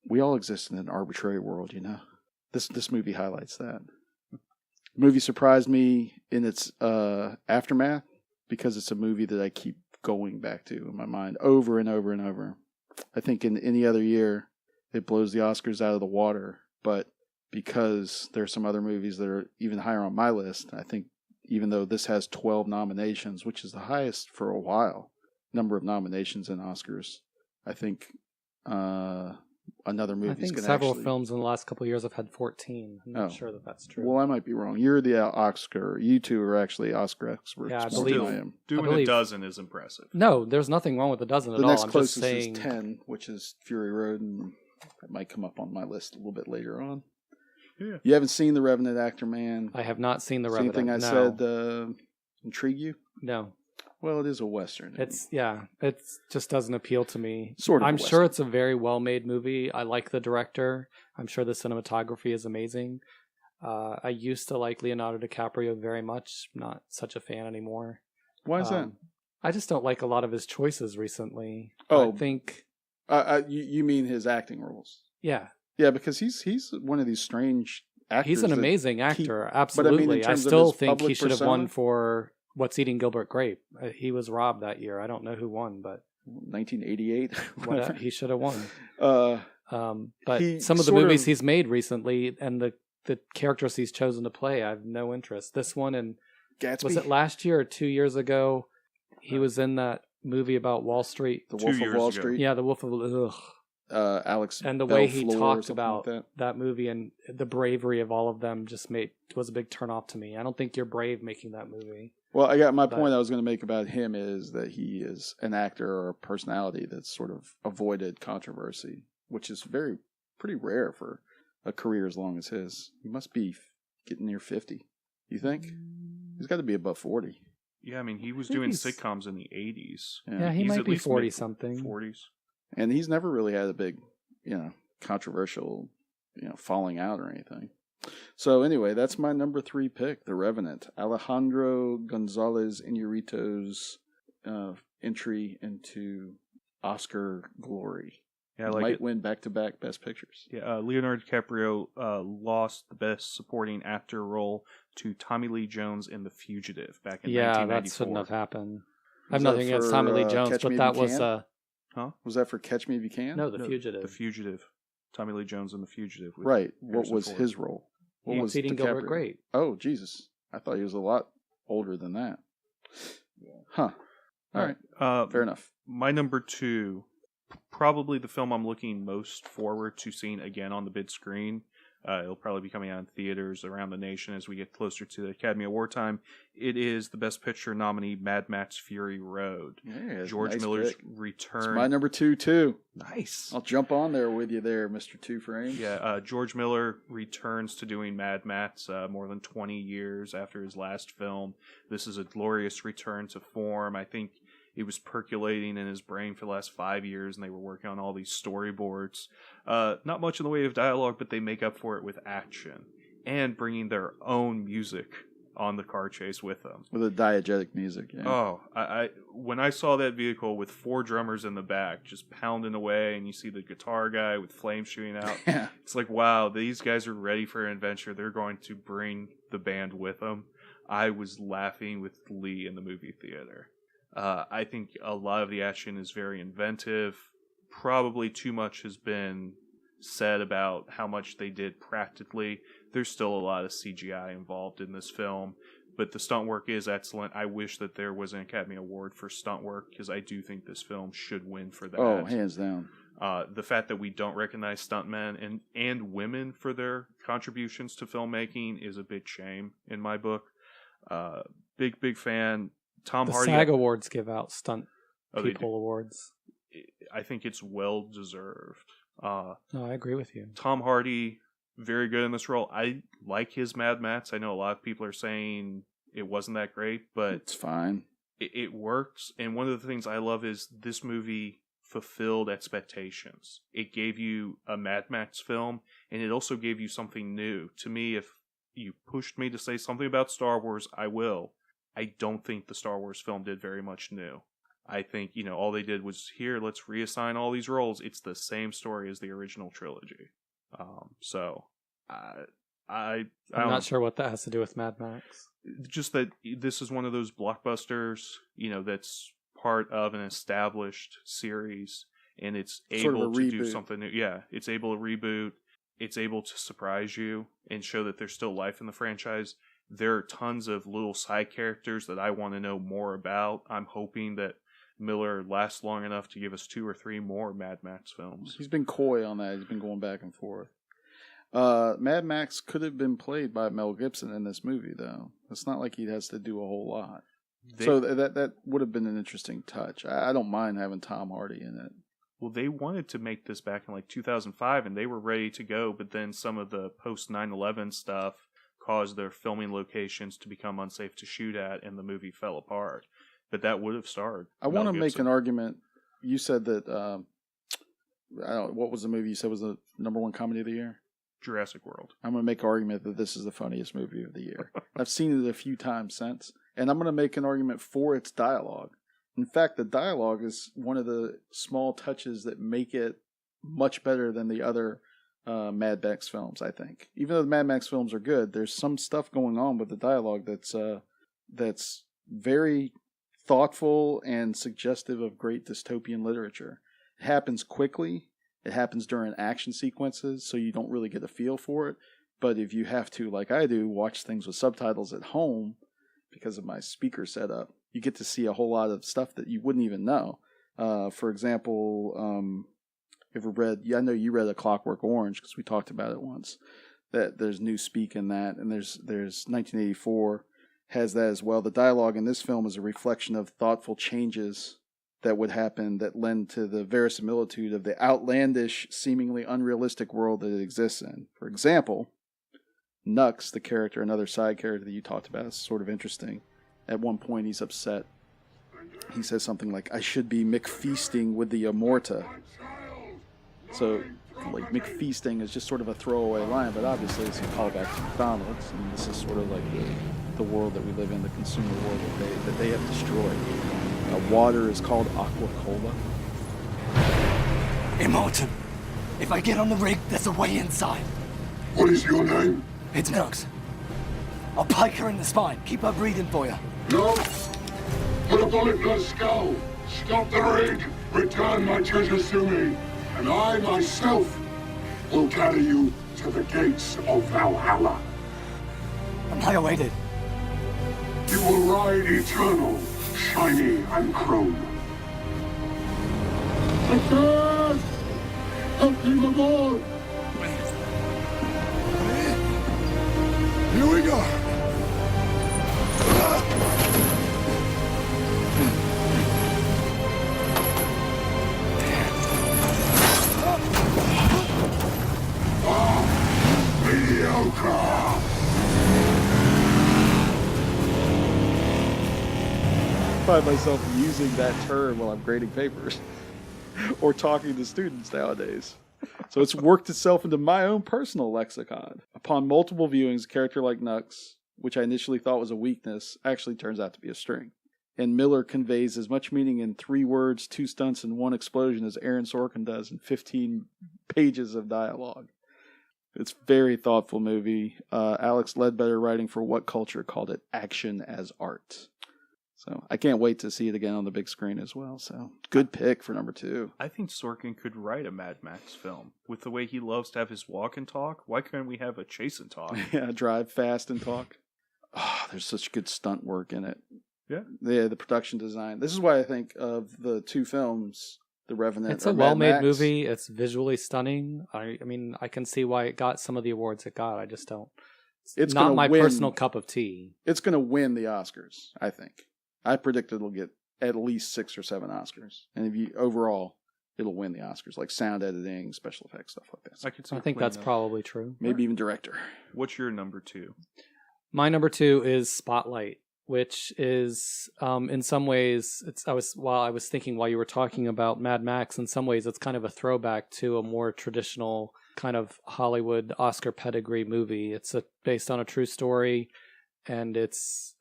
We all exist in an arbitrary world, you know. This movie highlights that. The movie surprised me in its aftermath because it's a movie that I keep going back to in my mind over and over and over. I think in any other year it blows the Oscars out of the water, but because there are some other movies that are even higher on my list, I think even though this has 12 nominations, which is the highest for a while, number of nominations in Oscars, I think another movie. I think several films in the last couple of years have had 14. I'm not sure that that's true. Well, I might be wrong. You're the Oscar. You two are actually Oscar experts. Yeah, I believe. I am. Doing a dozen is impressive. No, there's nothing wrong with a dozen at all. The next I'm closest just saying... is 10, which is Fury Road, and that might come up on my list a little bit later on. Yeah. You haven't seen The Revenant, Actor Man? I have not seen The Revenant. Anything I said intrigue you? No. Well, it is a Western. It just doesn't appeal to me. Sort of. I'm sure it's a very well-made movie. I like the director. I'm sure the cinematography is amazing. I used to like Leonardo DiCaprio very much. Not such a fan anymore. Why is that? I just don't like a lot of his choices recently. Oh, I think. You mean his acting roles? Yeah. Yeah, because he's one of these strange actors. He's an amazing actor. But Absolutely. I still think he should have won for What's Eating Gilbert Grape. He was robbed that year. I don't know who won, but 1988. He should have won. But He some of the sort movies of- he's made recently and the characters he's chosen to play, I have no interest. This one and Gatsby. was it last year or 2 years ago? He was in that movie about Wall Street. The Wolf of Wall Street. Yeah, The Wolf of Ugh. Alex And the way he Belfleur or talked something about like that movie and the bravery of all of them just was a big turnoff to me. I don't think you're brave making that movie. Well, I got my point I was going to make about him is that he is an actor or a personality that's sort of avoided controversy, which is pretty rare for a career as long as his. He must be getting near 50. You think? He's got to be above 40. Yeah, I mean, he was doing sitcoms in the 80s. Yeah, he might be 40-something. 40s. And he's never really had a big, controversial, falling out or anything. So anyway, that's my number 3 pick, The Revenant. Alejandro Gonzalez Iñárritu's entry into Oscar glory. Yeah, he might win back-to-back Best Pictures. Yeah, Leonardo DiCaprio lost the Best Supporting Actor role to Tommy Lee Jones in The Fugitive back in 1994. Yeah, that shouldn't have happened. I have nothing against Tommy Lee Jones, but that was... Huh? Was that for Catch Me If You Can? No, The Fugitive. The Fugitive. Tommy Lee Jones in The Fugitive. Right. What was his role? What was Eating Gilbert Grape. Oh, Jesus. I thought he was a lot older than that. Huh. All right. Fair enough. My number 2, probably the film I'm looking most forward to seeing again on the big screen. It'll probably be coming out in theaters around the nation as we get closer to the Academy Award time. It is the Best Picture nominee, Mad Max Fury Road. Yeah, George nice Miller's pick. return. It's my number 2, too. Nice. I'll jump on there with you there, Mr. Two Frames. Yeah, George Miller returns to doing Mad Max more than 20 years after his last film. This is a glorious return to form. I think it was percolating in his brain for the last 5 years, and they were working on all these storyboards. Not much in the way of dialogue, but they make up for it with action and bringing their own music on the car chase with them. With the diegetic music, yeah. Oh, I when I saw that vehicle with 4 drummers in the back just pounding away, and you see the guitar guy with flames shooting out, Yeah. It's like, wow, these guys are ready for an adventure. They're going to bring the band with them. I was laughing with glee in the movie theater. I think a lot of the action is very inventive. Probably too much has been said about how much they did practically. There's still a lot of CGI involved in this film, but the stunt work is excellent. I wish that there was an Academy Award for stunt work, because I do think this film should win for that. Oh, hands down. The fact that we don't recognize stuntmen and women for their contributions to filmmaking is a big shame in my book. Big fan. Tom Hardy. The SAG Awards give out stunt they people do. awards. I think it's well deserved. No, I agree with you. Tom Hardy, very good in this role. I like his Mad Max. I know a lot of people are saying it wasn't that great, but It's fine. it works. And one of the things I love is this movie fulfilled expectations. It gave you a Mad Max film, and it also gave you something new. To me, you pushed me to say something about Star Wars, I will. I don't think the Star Wars film did very much new. I think, all they did was, here, let's reassign all these roles. It's the same story as the original trilogy. I'm not sure what that has to do with Mad Max. Just that this is one of those blockbusters, that's part of an established series, and it's able to do something new. Yeah, it's able to reboot. It's able to surprise you and show that there's still life in the franchise. There are tons of little side characters that I want to know more about. I'm hoping that Miller lasts long enough to give us 2 or 3 more Mad Max films. He's been coy on that. He's been going back and forth. Mad Max could have been played by Mel Gibson in this movie, though. It's not like he has to do a whole lot. So that would have been an interesting touch. I don't mind having Tom Hardy in it. Well, they wanted to make this back in 2005, and they were ready to go, but then some of the post 9/11 stuff caused their filming locations to become unsafe to shoot at, and the movie fell apart. But that would have starred. I want to make an argument. You said that. What was the movie you said was the #1 comedy of the year? Jurassic World. I'm going to make an argument that this is the funniest movie of the year. I've seen it a few times since, and I'm going to make an argument for its dialogue. In fact, the dialogue is one of the small touches that make it much better than the other Mad Max films, I think. Even though the Mad Max films are good, there's some stuff going on with the dialogue that's very thoughtful and suggestive of great dystopian literature. It happens quickly. It happens during action sequences, so you don't really get a feel for it. But if you have to, like I do, watch things with subtitles at home because of my speaker setup, you get to see a whole lot of stuff that you wouldn't even know. For example, I know you read A Clockwork Orange because we talked about it once. That there's new speak in that, and there's 1984 has that as well. The dialogue in this film is a reflection of thoughtful changes that would happen that lend to the verisimilitude of the outlandish, seemingly unrealistic world that it exists in. For example, Nux, the character, another side character that you talked about, is sort of interesting. At one point, he's upset. He says something like, "I should be McFeasting with the Amorta." So, McFeasting is just sort of a throwaway line, but obviously it's a callback to McDonald's, and this is sort of like the world that we live in, the consumer world that they have destroyed. Water is called Aqua Cola. Immortan, if I get on the rig, there's a way inside. What is your name? It's Nux. I'll pike her in the spine. Keep her breathing for you. No. Put a bullet in her skull. Stop the rig. Return my treasures to me. And I myself will carry you to the gates of Valhalla. Annihilated. You will ride eternal, shiny and chrome. Success! Help me aboard! Here we go! Mediocre! I find myself using that term while I'm grading papers or talking to students nowadays. So it's worked itself into my own personal lexicon. Upon multiple viewings, a character like Nux, which I initially thought was a weakness, actually turns out to be a strength. And Miller conveys as much meaning in 3 words, 2 stunts, and 1 explosion as Aaron Sorkin does in 15 pages of dialogue. It's a very thoughtful movie. Alex Ledbetter, writing for What Culture, called it action as art. So I can't wait to see it again on the big screen as well. So good pick for number 2. I think Sorkin could write a Mad Max film. With the way he loves to have his walk and talk, why couldn't we have a chase and talk? Yeah, drive fast and talk. Oh, there's such good stunt work in it. Yeah. The production design. This is why I think of the 2 films, The Revenant. It's a well-made movie. It's visually stunning. I mean, I can see why it got some of the awards it got. I just don't. It's not my personal cup of tea. It's going to win the Oscars, I think. I predict it'll get at least 6 or 7 Oscars. And overall, it'll win the Oscars, like sound editing, special effects, stuff like that. I think that's probably true. Maybe even director. What's your number 2? My number 2 is Spotlight, which is, in some ways, I was thinking while you were talking about Mad Max, in some ways it's kind of a throwback to a more traditional kind of Hollywood Oscar pedigree movie. It's based on a true story, and it's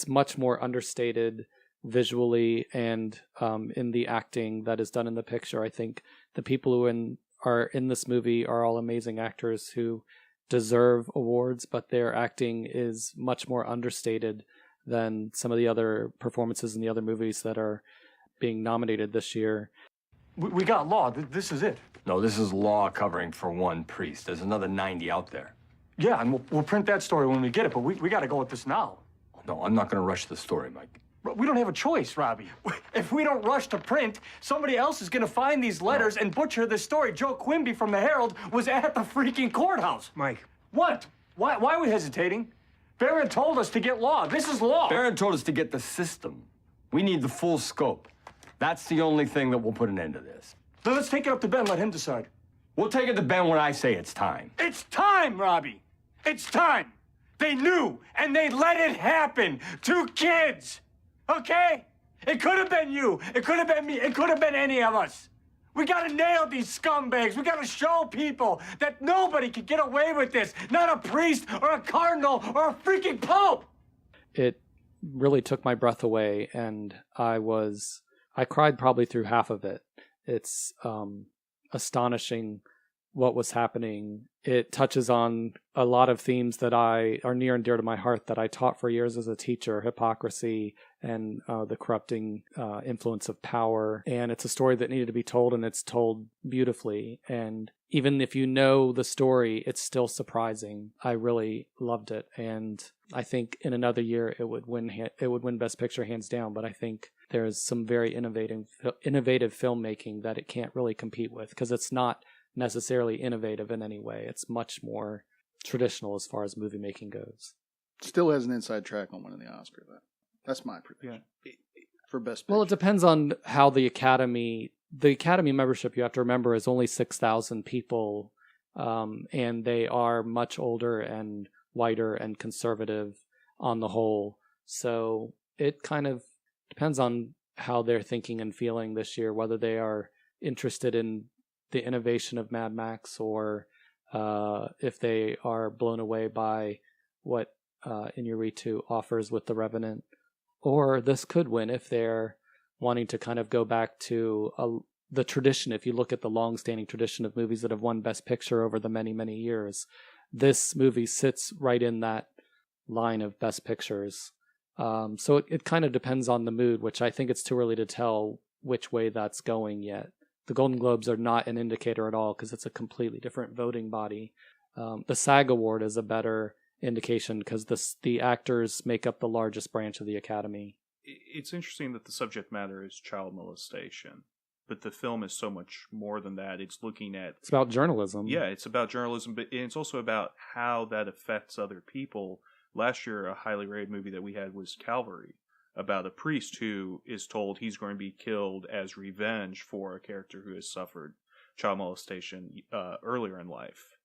much more understated visually and in the acting that is done in the picture. I think the people who are in this movie are all amazing actors who deserve awards, but their acting is much more understated than some of the other performances in the other movies that are being nominated this year. We got law. This is it. No, this is law covering for one priest. There's another 90 out there. Yeah, and we'll print that story when we get it, but we got to go with this now. No, I'm not going to rush the story, Mike. We don't have a choice, Robbie. If we don't rush to print, somebody else is going to find these letters and butcher this story. Joe Quimby from the Herald was at the freaking courthouse. Mike. What? Why are we hesitating? Barron told us to get law. This is law. Barron told us to get the system. We need the full scope. That's the only thing that will put an end to this. Then let's take it up to Ben and let him decide. We'll take it to Ben when I say it's time. It's time, Robbie. It's time. They knew, and they let it happen. 2 kids. Okay? It could have been you. It could have been me. It could have been any of us. We gotta nail these scumbags. We gotta show people that nobody can get away with this. Not a priest or a cardinal or a freaking pope. It really took my breath away, and I cried probably through half of it. It's astonishing what was happening. It touches on a lot of themes that are near and dear to my heart that I taught for years as a teacher: hypocrisy and the corrupting influence of power. And it's a story that needed to be told, and it's told beautifully. And even if you know the story, it's still surprising. I really loved it, and I think in another year it would win Best Picture hands down. But I think there's some very innovative filmmaking that it can't really compete with, because it's not necessarily innovative in any way. It's much more traditional as far as movie making goes. Still has an inside track on winning the Oscar, though. That's my prediction. For Best Picture. Well, it depends on how the Academy membership, you have to remember, is only 6,000 people, and they are much older and whiter and conservative on the whole. So it kind of depends on how they're thinking and feeling this year, whether they are interested in the innovation of Mad Max, or if they are blown away by what Iñárritu offers with The Revenant. Or this could win if they're wanting to kind of go back to the tradition. If you look at the long-standing tradition of movies that have won Best Picture over the many, many years, this movie sits right in that line of Best Pictures. So it kind of depends on the mood, which I think it's too early to tell which way that's going yet. The Golden Globes are not an indicator at all, because it's a completely different voting body. The SAG Award is a better indication, because the actors make up the largest branch of the Academy. It's interesting that the subject matter is child molestation, but the film is so much more than that. It's about journalism. Yeah, it's about journalism, but it's also about how that affects other people. Last year, a highly rated movie that we had was Calvary, about a priest who is told he's going to be killed as revenge for a character who has suffered child molestation earlier in life.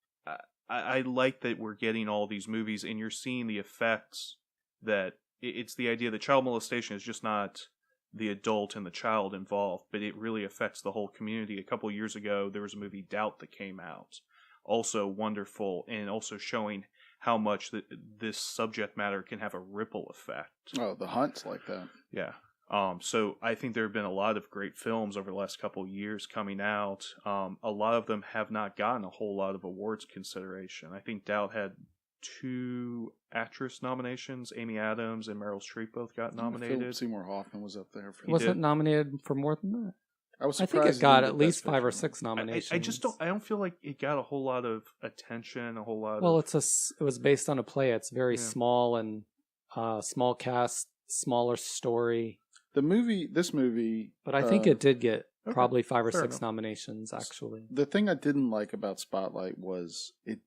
I like that we're getting all these movies, and you're seeing the effects. That it's the idea that child molestation is just not the adult and the child involved, but it really affects the whole community. A couple years ago, there was a movie Doubt that came out, also wonderful, and also showing how much this subject matter can have a ripple effect. Oh, The Hunt's like that. Yeah. So I think there have been a lot of great films over the last couple of years coming out. A lot of them have not gotten a whole lot of awards consideration. I think Doubt had 2 actress nominations. Amy Adams and Meryl Streep both got nominated. Philip Seymour Hoffman was up there. Wasn't nominated for more than that? I think it got at least 5 or 6 nominations. I don't feel like it got a whole lot of attention, it was based on a play. It's very small and small cast, smaller story. This movie... But I think it did get probably 5 or 6 nominations, actually. The thing I didn't like about Spotlight was it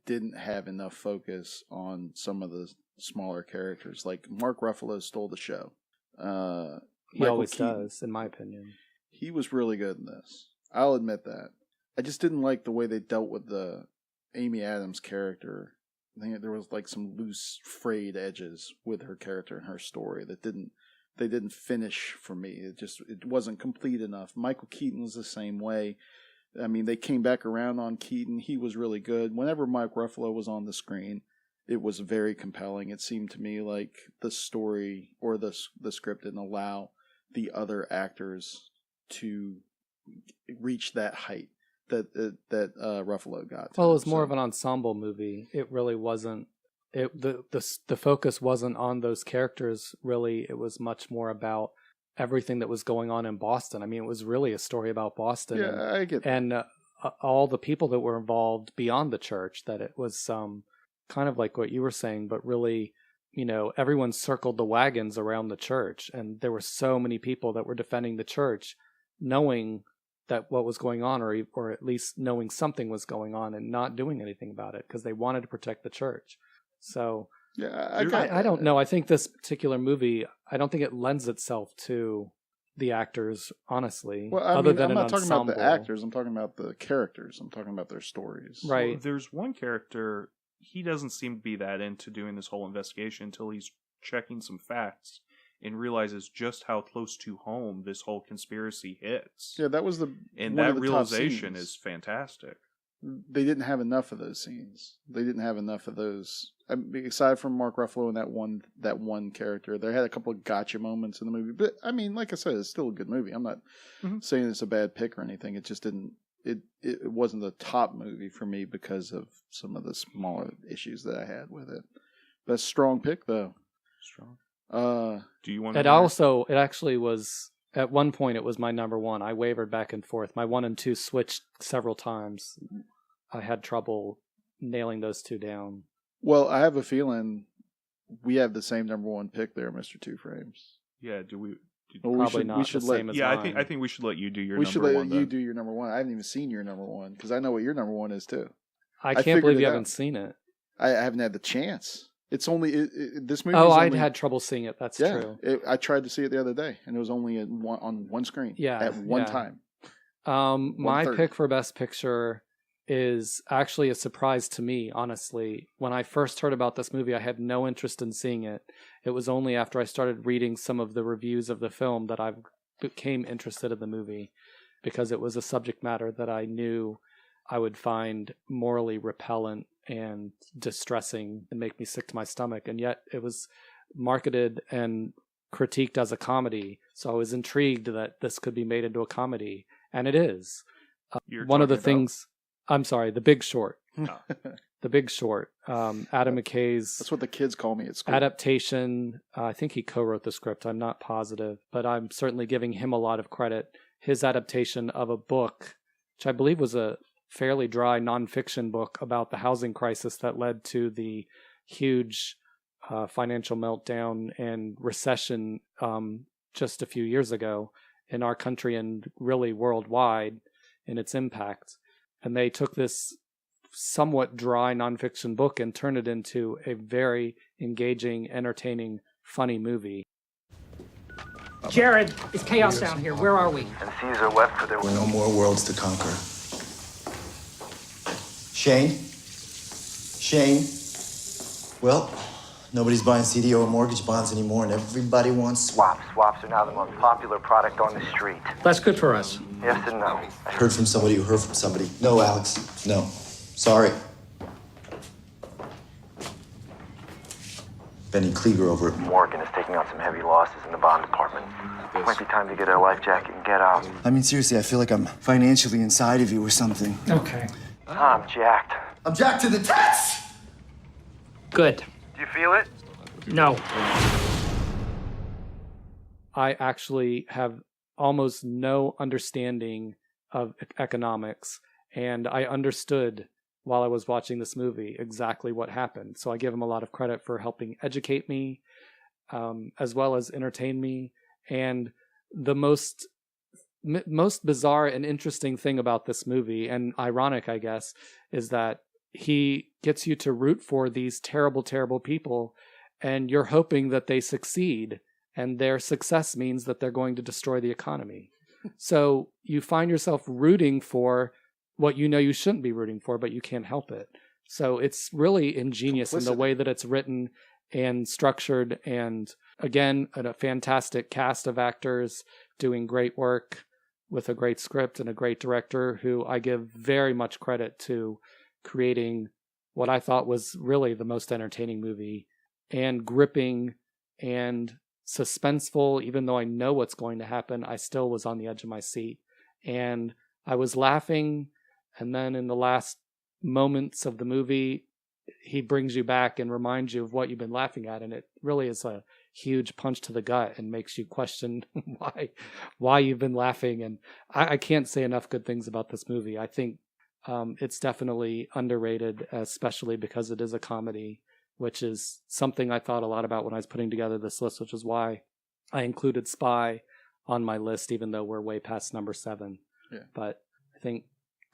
didn't have enough focus on some of the smaller characters. Like, Mark Ruffalo stole the show. He always does, in my opinion. He was really good in this. I'll admit that. I just didn't like the way they dealt with the Amy Adams character. I think there was like some loose, frayed edges with her character and her story that didn't finish for me. It wasn't complete enough. Michael Keaton was the same way. I mean, they came back around on Keaton. He was really good. Whenever Mark Ruffalo was on the screen, it was very compelling. It seemed to me like the story or the script didn't allow the other actors to reach that height that Ruffalo got to. Well, it was more of an ensemble movie. It really wasn't. The focus wasn't on those characters. Really, it was much more about everything that was going on in Boston. I mean, it was really a story about Boston. Yeah, I get that. And all the people that were involved beyond the church. That it was kind of like what you were saying, but really, everyone circled the wagons around the church, and there were so many people that were defending the church, knowing that what was going on, or at least knowing something was going on, and not doing anything about it because they wanted to protect the church. So yeah, I don't know. I think this particular movie, I don't think it lends itself to the actors, honestly. Well, I'm not talking about the actors. I'm talking about the characters. I'm talking about their stories. Right. Well, there's one character, he doesn't seem to be that into doing this whole investigation until he's checking some facts and realizes just how close to home this whole conspiracy hits. Yeah, that was and that realization is fantastic. They didn't have enough of those scenes. They didn't have enough of those. I mean, aside from Mark Ruffalo and that one character, they had a couple of gotcha moments in the movie. But I mean, like I said, it's still a good movie. I'm not saying it's a bad pick or anything. It just didn't. It wasn't the top movie for me because of some of the smaller issues that I had with it. But strong pick though. Strong. Do you want? It actually was at one point. It was my number one. I wavered back and forth. My 1 and 2 switched several times. I had trouble nailing those two down. Well, I have a feeling we have the same number one pick there, Mr. Two Frames. Yeah. Do we? Probably not the same as mine. I think we should let you do your we number should one. let you do your number one. I haven't even seen your number one because I know what your number one is too. I can't believe you haven't seen it. I haven't had the chance. It's only this movie. I'd had trouble seeing it. That's true. I tried to see it the other day, and it was only on one screen. Yeah, at one time. My pick for Best Picture is actually a surprise to me, honestly. When I first heard about this movie, I had no interest in seeing it. It was only after I started reading some of the reviews of the film that I became interested in the movie, because it was a subject matter that I knew I would find morally repellent and distressing and make me sick to my stomach. And yet it was marketed and critiqued as a comedy. So I was intrigued that this could be made into a comedy. And it is. One of the things... I'm sorry, The Big Short. The Big Short. Adam McKay's... That's what the kids call me at school. Adaptation. I think he co-wrote the script. I'm not positive. But I'm certainly giving him a lot of credit. His adaptation of a book, which I believe was a fairly dry nonfiction book about the housing crisis that led to the huge financial meltdown and recession just a few years ago in our country and really worldwide in its impact. And they took this somewhat dry nonfiction book and turned it into a very engaging, entertaining, funny movie. Jared, it's chaos down here. Where are we? And Caesar wept for there were no more worlds to conquer. Shane? Well, nobody's buying CDO or mortgage bonds anymore, and everybody wants swaps. Swaps are now the most popular product on the street. That's good for us. Yes and no. I heard from somebody who heard from somebody. No, Alex. No. Sorry. Benny Klieger over at Morgan is taking on some heavy losses in the bond department. Might be time to get a life jacket and get out. I mean, seriously, I feel like I'm financially inside of you or something. Okay. I'm jacked. I'm jacked to the tits! Good. Do you feel it? No. I actually have almost no understanding of economics, and I understood while I was watching this movie exactly what happened. So I give him a lot of credit for helping educate me, as well as entertain me. And the most bizarre and interesting thing about this movie, and ironic, I guess, is that he gets you to root for these terrible, terrible people, and you're hoping that they succeed, and their success means that they're going to destroy the economy. So you find yourself rooting for what you know you shouldn't be rooting for, but you can't help it. So it's really ingenious in the way that it's written and structured, and again, a fantastic cast of actors doing great work. with a great script and a great director who I give very much credit to creating what I thought was really the most entertaining movie, and gripping and suspenseful. Even though I know what's going to happen, I still was on the edge of my seat, and I was laughing. And then in the last moments of the movie, he brings you back and reminds you of what you've been laughing at, and it really is a huge punch to the gut and makes you question why you've been laughing. And I can't say enough good things about this movie. I think it's definitely underrated, especially because it is a comedy, which is something I thought a lot about when I was putting together this list, which is why I included Spy on my list, even though we're way past number 7. Yeah. But I think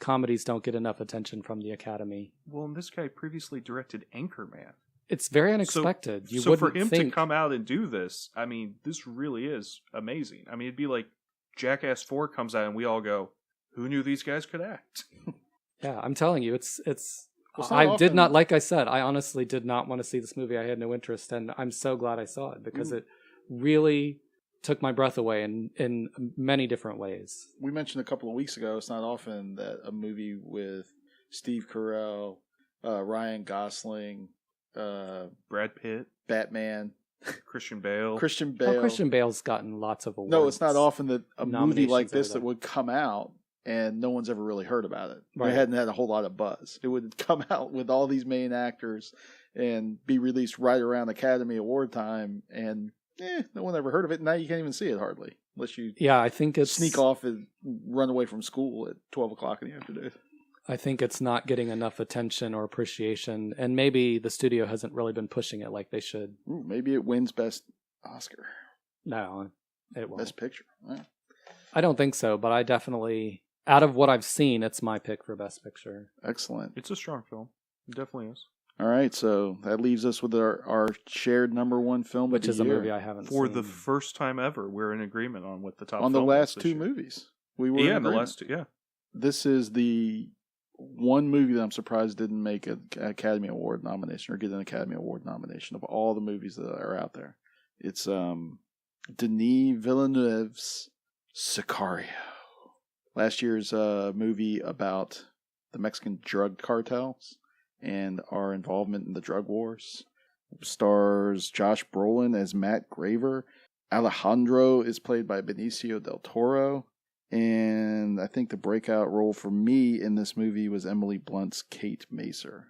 comedies don't get enough attention from the Academy. Well, and this guy previously directed Anchorman. It's very unexpected. So for him to come out and do this, I mean, this really is amazing. I mean, it'd be like Jackass 4 comes out and we all go, who knew these guys could act? Yeah, I'm telling you, it's Well, I did not, like I said, I honestly did not want to see this movie. I had no interest, and I'm so glad I saw it because it really took my breath away in many different ways. We mentioned a couple of weeks ago, it's not often that a movie with Steve Carell, Ryan Gosling, Brad Pitt, Batman, Christian Bale. Well, Christian Bale's gotten lots of awards. No, it's not often that a movie like this over that would come out and no one's ever really heard about it. Right. It hadn't had a whole lot of buzz. It would come out with all these main actors and be released right around Academy Award time, and no one ever heard of it. Now you can't even see it hardly, unless you I think it's sneak off and run away from school at 12 o'clock in the afternoon. I think it's not getting enough attention or appreciation, and maybe the studio hasn't really been pushing it like they should. Ooh, maybe it wins Best Oscar. No, it won't. Best Picture. Yeah. I don't think so, but I definitely, out of what I've seen, it's my pick for Best Picture. Excellent. It's a strong film. It definitely is. All right, so that leaves us with our shared number 1 film, which of is the a year. movie I haven't For seen. the first time ever, we're in agreement on what the top on the film last is this 2 year. movies. We were Yeah, in the agreement. last 2. Yeah. This is the one movie that I'm surprised didn't make an Academy Award nomination or get an Academy Award nomination of all the movies that are out there. It's Denis Villeneuve's Sicario. Last year's movie about the Mexican drug cartels and our involvement in the drug wars. Stars Josh Brolin as Matt Graver. Alejandro is played by Benicio del Toro. And I think the breakout role for me in this movie was Emily Blunt's Kate Macer.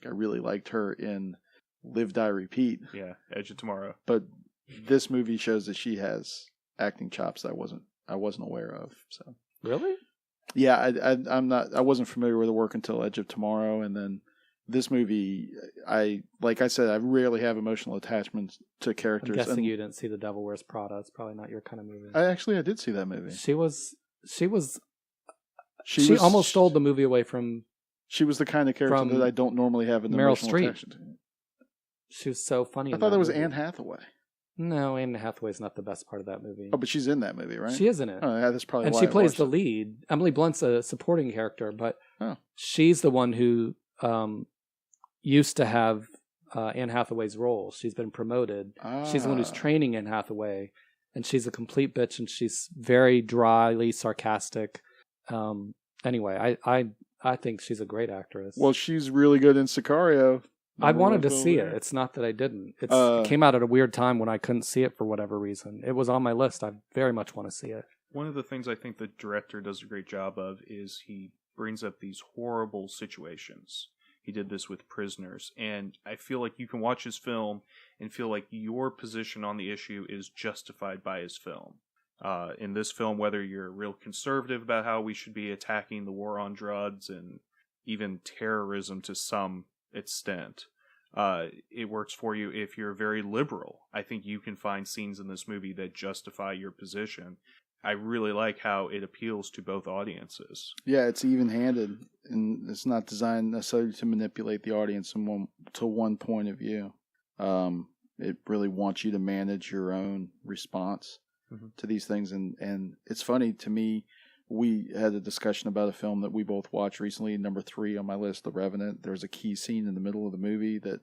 I really liked her in Live, Die, Repeat. Yeah, Edge of Tomorrow. But this movie shows that she has acting chops that I wasn't aware of. So really, yeah, I wasn't familiar with her work until Edge of Tomorrow, and then this movie. Like I said, I rarely have emotional attachments to characters. I'm guessing you didn't see The Devil Wears Prada. It's probably not your kind of movie. I did see that movie. She almost stole the movie away from. She was the kind of character that I don't normally have an Meryl emotional Streep. attachment to. She was so funny. I thought that was Anne Hathaway. No, Anne Hathaway's not the best part of that movie. Oh, but she's in that movie, right? She is in it. Oh, yeah, that's probably and why she I plays watched the it. lead. Emily Blunt's a supporting character, but Oh. she's the one who used to have Anne Hathaway's role. She's been promoted. She's the one who's training Anne Hathaway, and she's a complete bitch, and she's very dryly sarcastic. Anyway, I think she's a great actress. Well, she's really good in Sicario. I wanted to see it. It's not that I didn't. It came out at a weird time when I couldn't see it for whatever reason. It was on my list. I very much want to see it. One of the things I think the director does a great job of is he brings up these horrible situations. He did this with Prisoners, and I feel like you can watch his film and feel like your position on the issue is justified by his film. In this film, whether you're real conservative about how we should be attacking the war on drugs and even terrorism to some extent, it works for you. If you're very liberal, I think you can find scenes in this movie that justify your position. I really like how it appeals to both audiences. Yeah, it's even-handed, and it's not designed necessarily to manipulate the audience to one point of view. It really wants you to manage your own response to these things, and it's funny to me. We had a discussion about a film that we both watched recently, number 3 on my list, The Revenant. There's a key scene in the middle of the movie that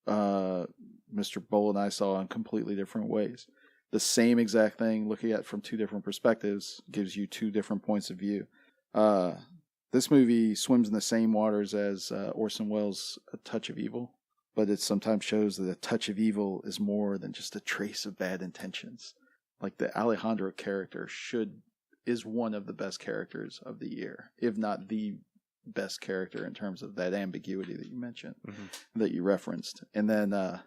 Mr. Bull and I saw in completely different ways. the same exact thing, looking at it from two different perspectives, gives you two different points of view. This movie swims in the same waters as Orson Welles' A Touch of Evil, but it sometimes shows that a touch of evil is more than just a trace of bad intentions. Like the Alejandro character is one of the best characters of the year, if not the best character in terms of that ambiguity that you mentioned, that you referenced. And then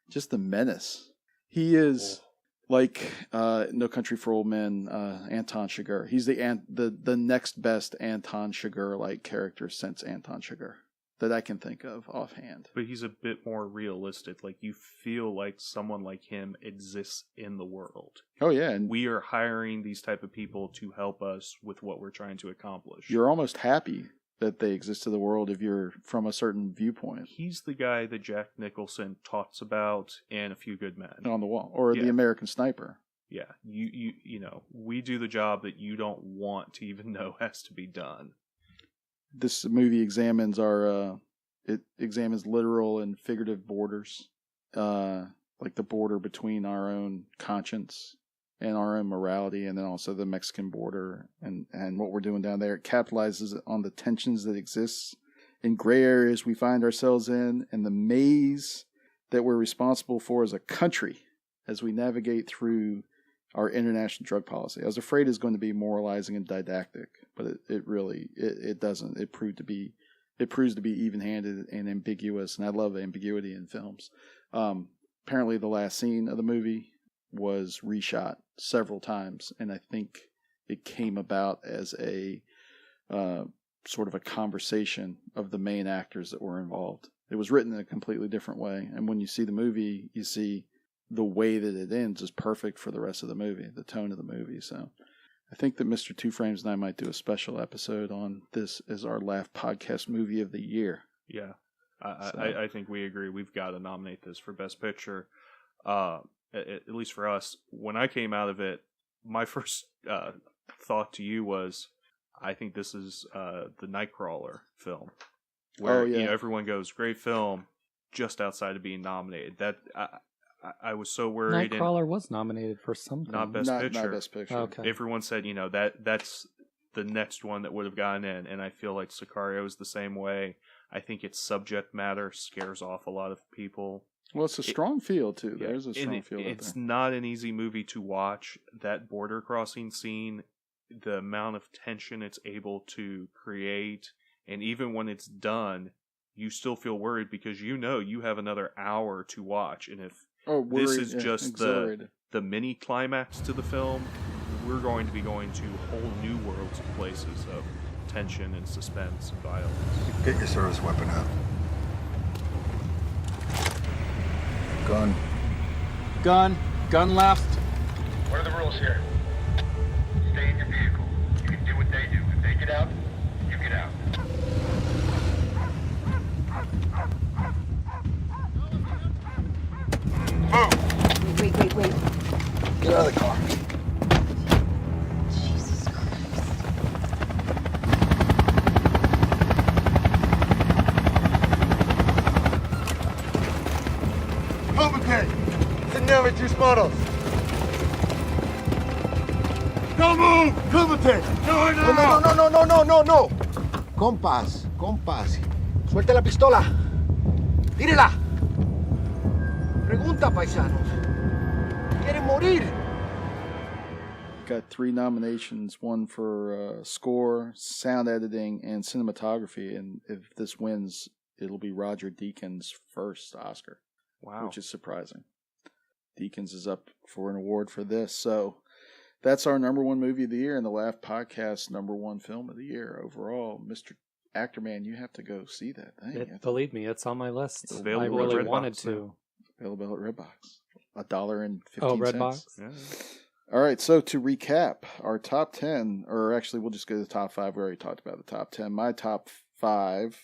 just the menace. He is like No Country for Old Men, Anton Chigurh. He's the next best Anton Chigurh-like character since Anton Chigurh that I can think of offhand. But he's a bit more realistic. Like, you feel like someone like him exists in the world. Oh, yeah. And we are hiring these type of people to help us with what we're trying to accomplish. You're almost happy that they exist in the world if you're from a certain viewpoint. He's the guy that Jack Nicholson talks about in A Few Good Men. On the Wall. Or The American Sniper. Yeah. You know, we do the job that you don't want to even know has to be done. This movie examines it examines literal and figurative borders, like the border between our own conscience and our own morality, and then also the Mexican border and what we're doing down there. It capitalizes on the tensions that exist in gray areas we find ourselves in, and the maze that we're responsible for as a country as we navigate through our international drug policy. I was afraid it was going to be moralizing and didactic, but it really doesn't. It proves to be even-handed and ambiguous, and I love ambiguity in films. Apparently, the last scene of the movie was reshot several times, and I think it came about as a sort of a conversation of the main actors that were involved. It was written in a completely different way, and when you see the movie, you see the way that it ends is perfect for the rest of the movie, the tone of the movie. So I think that Mr. Two Frames and I might do a special episode on this as our LaF podcast movie of the year. Yeah, I think we agree. We've got to nominate this for Best Picture. At least for us, when I came out of it, my first thought to you was, I think this is the Nightcrawler film, where everyone goes, great film, just outside of being nominated. That I was so worried. Nightcrawler was nominated for something. Not Best Picture. Not Best Picture. Okay. Everyone said, that's the next one that would have gotten in, and I feel like Sicario is the same way. I think its subject matter scares off a lot of people. Well, it's a strong feel, too. There's a strong feel. It's not an easy movie to watch. That border crossing scene, the amount of tension it's able to create, and even when it's done, you still feel worried because you have another hour to watch, and if this is just the mini climax to the film, we're going to be going to whole new worlds and places of tension and suspense and violence. Get your service weapon out. Gun left. What are the rules here? Stay in your vehicle. You can do what they do. If they get out, you get out. Move! Wait. Get out of the car. Jesus Christ. Complicate! Señor, tus manos! No move! Complicate! No! Compas. Suelte la pistola. Tírela. Pregunta, paisanos. ¿Quieren morir? Got 3 nominations, one for score, sound editing, and cinematography. And if this wins, it'll be Roger Deakins' first Oscar. Wow. Which is surprising. Deakins is up for an award for this. So that's our number 1 movie of the year and the LaF podcast number 1 film of the year overall. Mr. Actorman, you have to go see that thing. Believe me, it's on my list. It's available I really at Redbox wanted to. now. Available at Redbox. $1.15. Oh, Redbox? Yeah. All right, so to recap, our top 10, or actually we'll just go to the top 5. We already talked about the top 10. My top 5,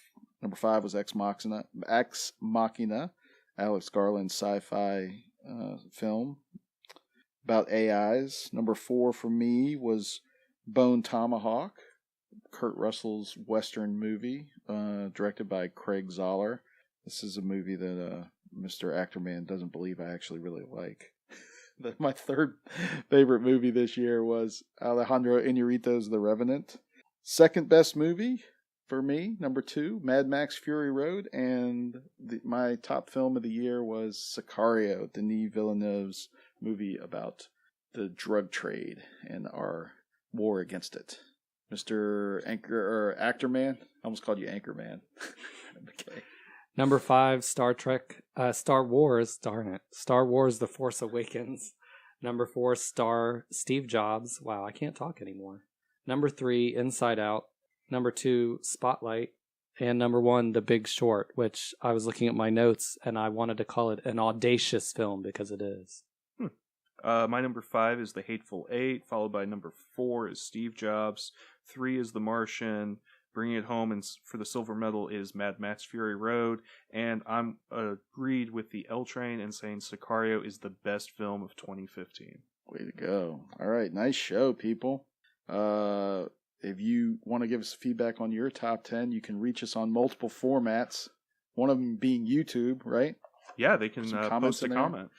number 5 was Ex Machina, Alex Garland's sci-fi film about AIs. Number 4 for me was Bone Tomahawk, Kurt Russell's Western movie, directed by Craig Zoller. This is a movie that Mr. Actorman doesn't believe I actually really like. My third favorite movie this year was Alejandro Iñárritu's The Revenant. Second best movie for me, number 2, Mad Max Fury Road. And my top film of the year was Sicario, Denis Villeneuve's movie about the drug trade and our war against it. Mr. Actor Man? I almost called you Anchor Man. Okay. Number 5, Star Wars, darn it. Star Wars The Force Awakens. Number 4, Steve Jobs. Wow, I can't talk anymore. Number 3, Inside Out. Number 2, Spotlight. And number 1, The Big Short, which I was looking at my notes and I wanted to call it an audacious film because it is. My number 5 is The Hateful Eight, followed by number 4 is Steve Jobs. 3 is The Martian. Bringing it home and for the silver medal is Mad Max Fury Road. And I'm agreed with the L Train and saying Sicario is the best film of 2015. Way to go. All right, nice show, people. If you want to give us feedback on your top 10, you can reach us on multiple formats. One of them being YouTube, right? Yeah, they can post a comment.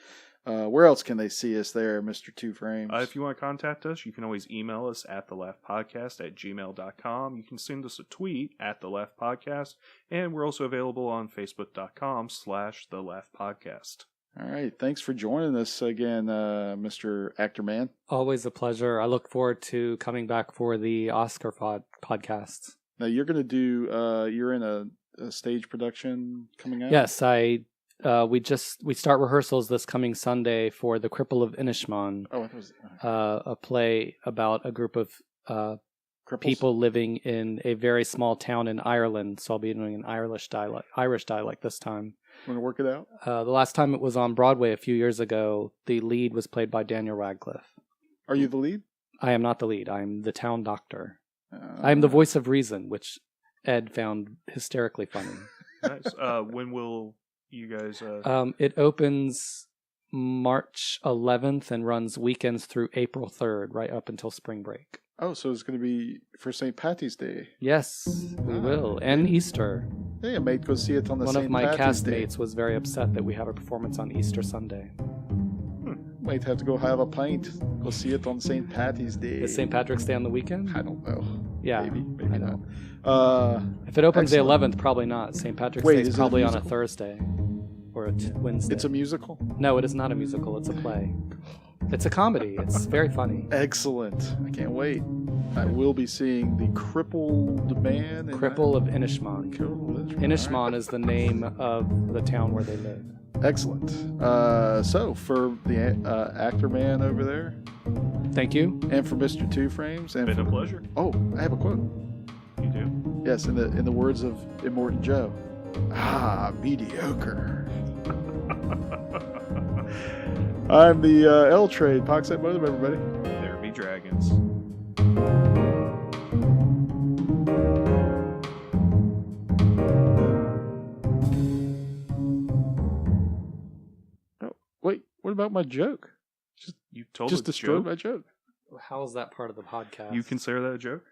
Where else can they see us there, Mr. Two Frames? If you want to contact us, you can always email us at thelafpodcast@gmail.com. You can send us a tweet at thelafpodcast, and we're also available on facebook.com/thelafpodcast. All right. Thanks for joining us again, Mr. Actor Man. Always a pleasure. I look forward to coming back for the Oscar podcast. Now, you're going to do, you're in a stage production coming out? Yes, we start rehearsals this coming Sunday for The Cripple of Inishmaan, a play about a group of people living in a very small town in Ireland. So I'll be doing an Irish dialect this time. Want to work it out? The last time it was on Broadway a few years ago, the lead was played by Daniel Radcliffe. Are you the lead? I am not the lead. I am the town doctor. I am the voice of reason, which Ed found hysterically funny. Nice. When will you guys... It opens March 11th and runs weekends through April 3rd, right up until spring break. Oh, so it's going to be for St. Patty's Day. Yes, we will. And Easter. Yeah, mate, go see it on the One St. of my Patty's Day. castmates was very upset that we have a performance on Easter Sunday. Might have to go have a pint. Go see it on St. Patty's Day. Is St. Patrick's Day on the weekend? I don't know. Yeah. Maybe not. If it opens excellent. the 11th, probably not. St. Patrick's Day is probably on a Thursday or a Wednesday. It's a musical? No, it is not a musical. It's a play. It's a comedy. It's very funny. Excellent. I can't wait. I will be seeing The Crippled Man. Cripple of Inishmaan. Inishmaan is the name of the town where they live. Excellent. So, for the Actor Man over there. Thank you. And for Mr. Two Frames. And been a pleasure. Oh, I have a quote. You do? Yes, in the words of Immortan Joe. Mediocre. I'm the L Trade, Poxite Modem, everybody. There be dragons. Oh, wait, what about my joke? You told just a destroyed joke? my joke. How is that part of the podcast? You consider that a joke?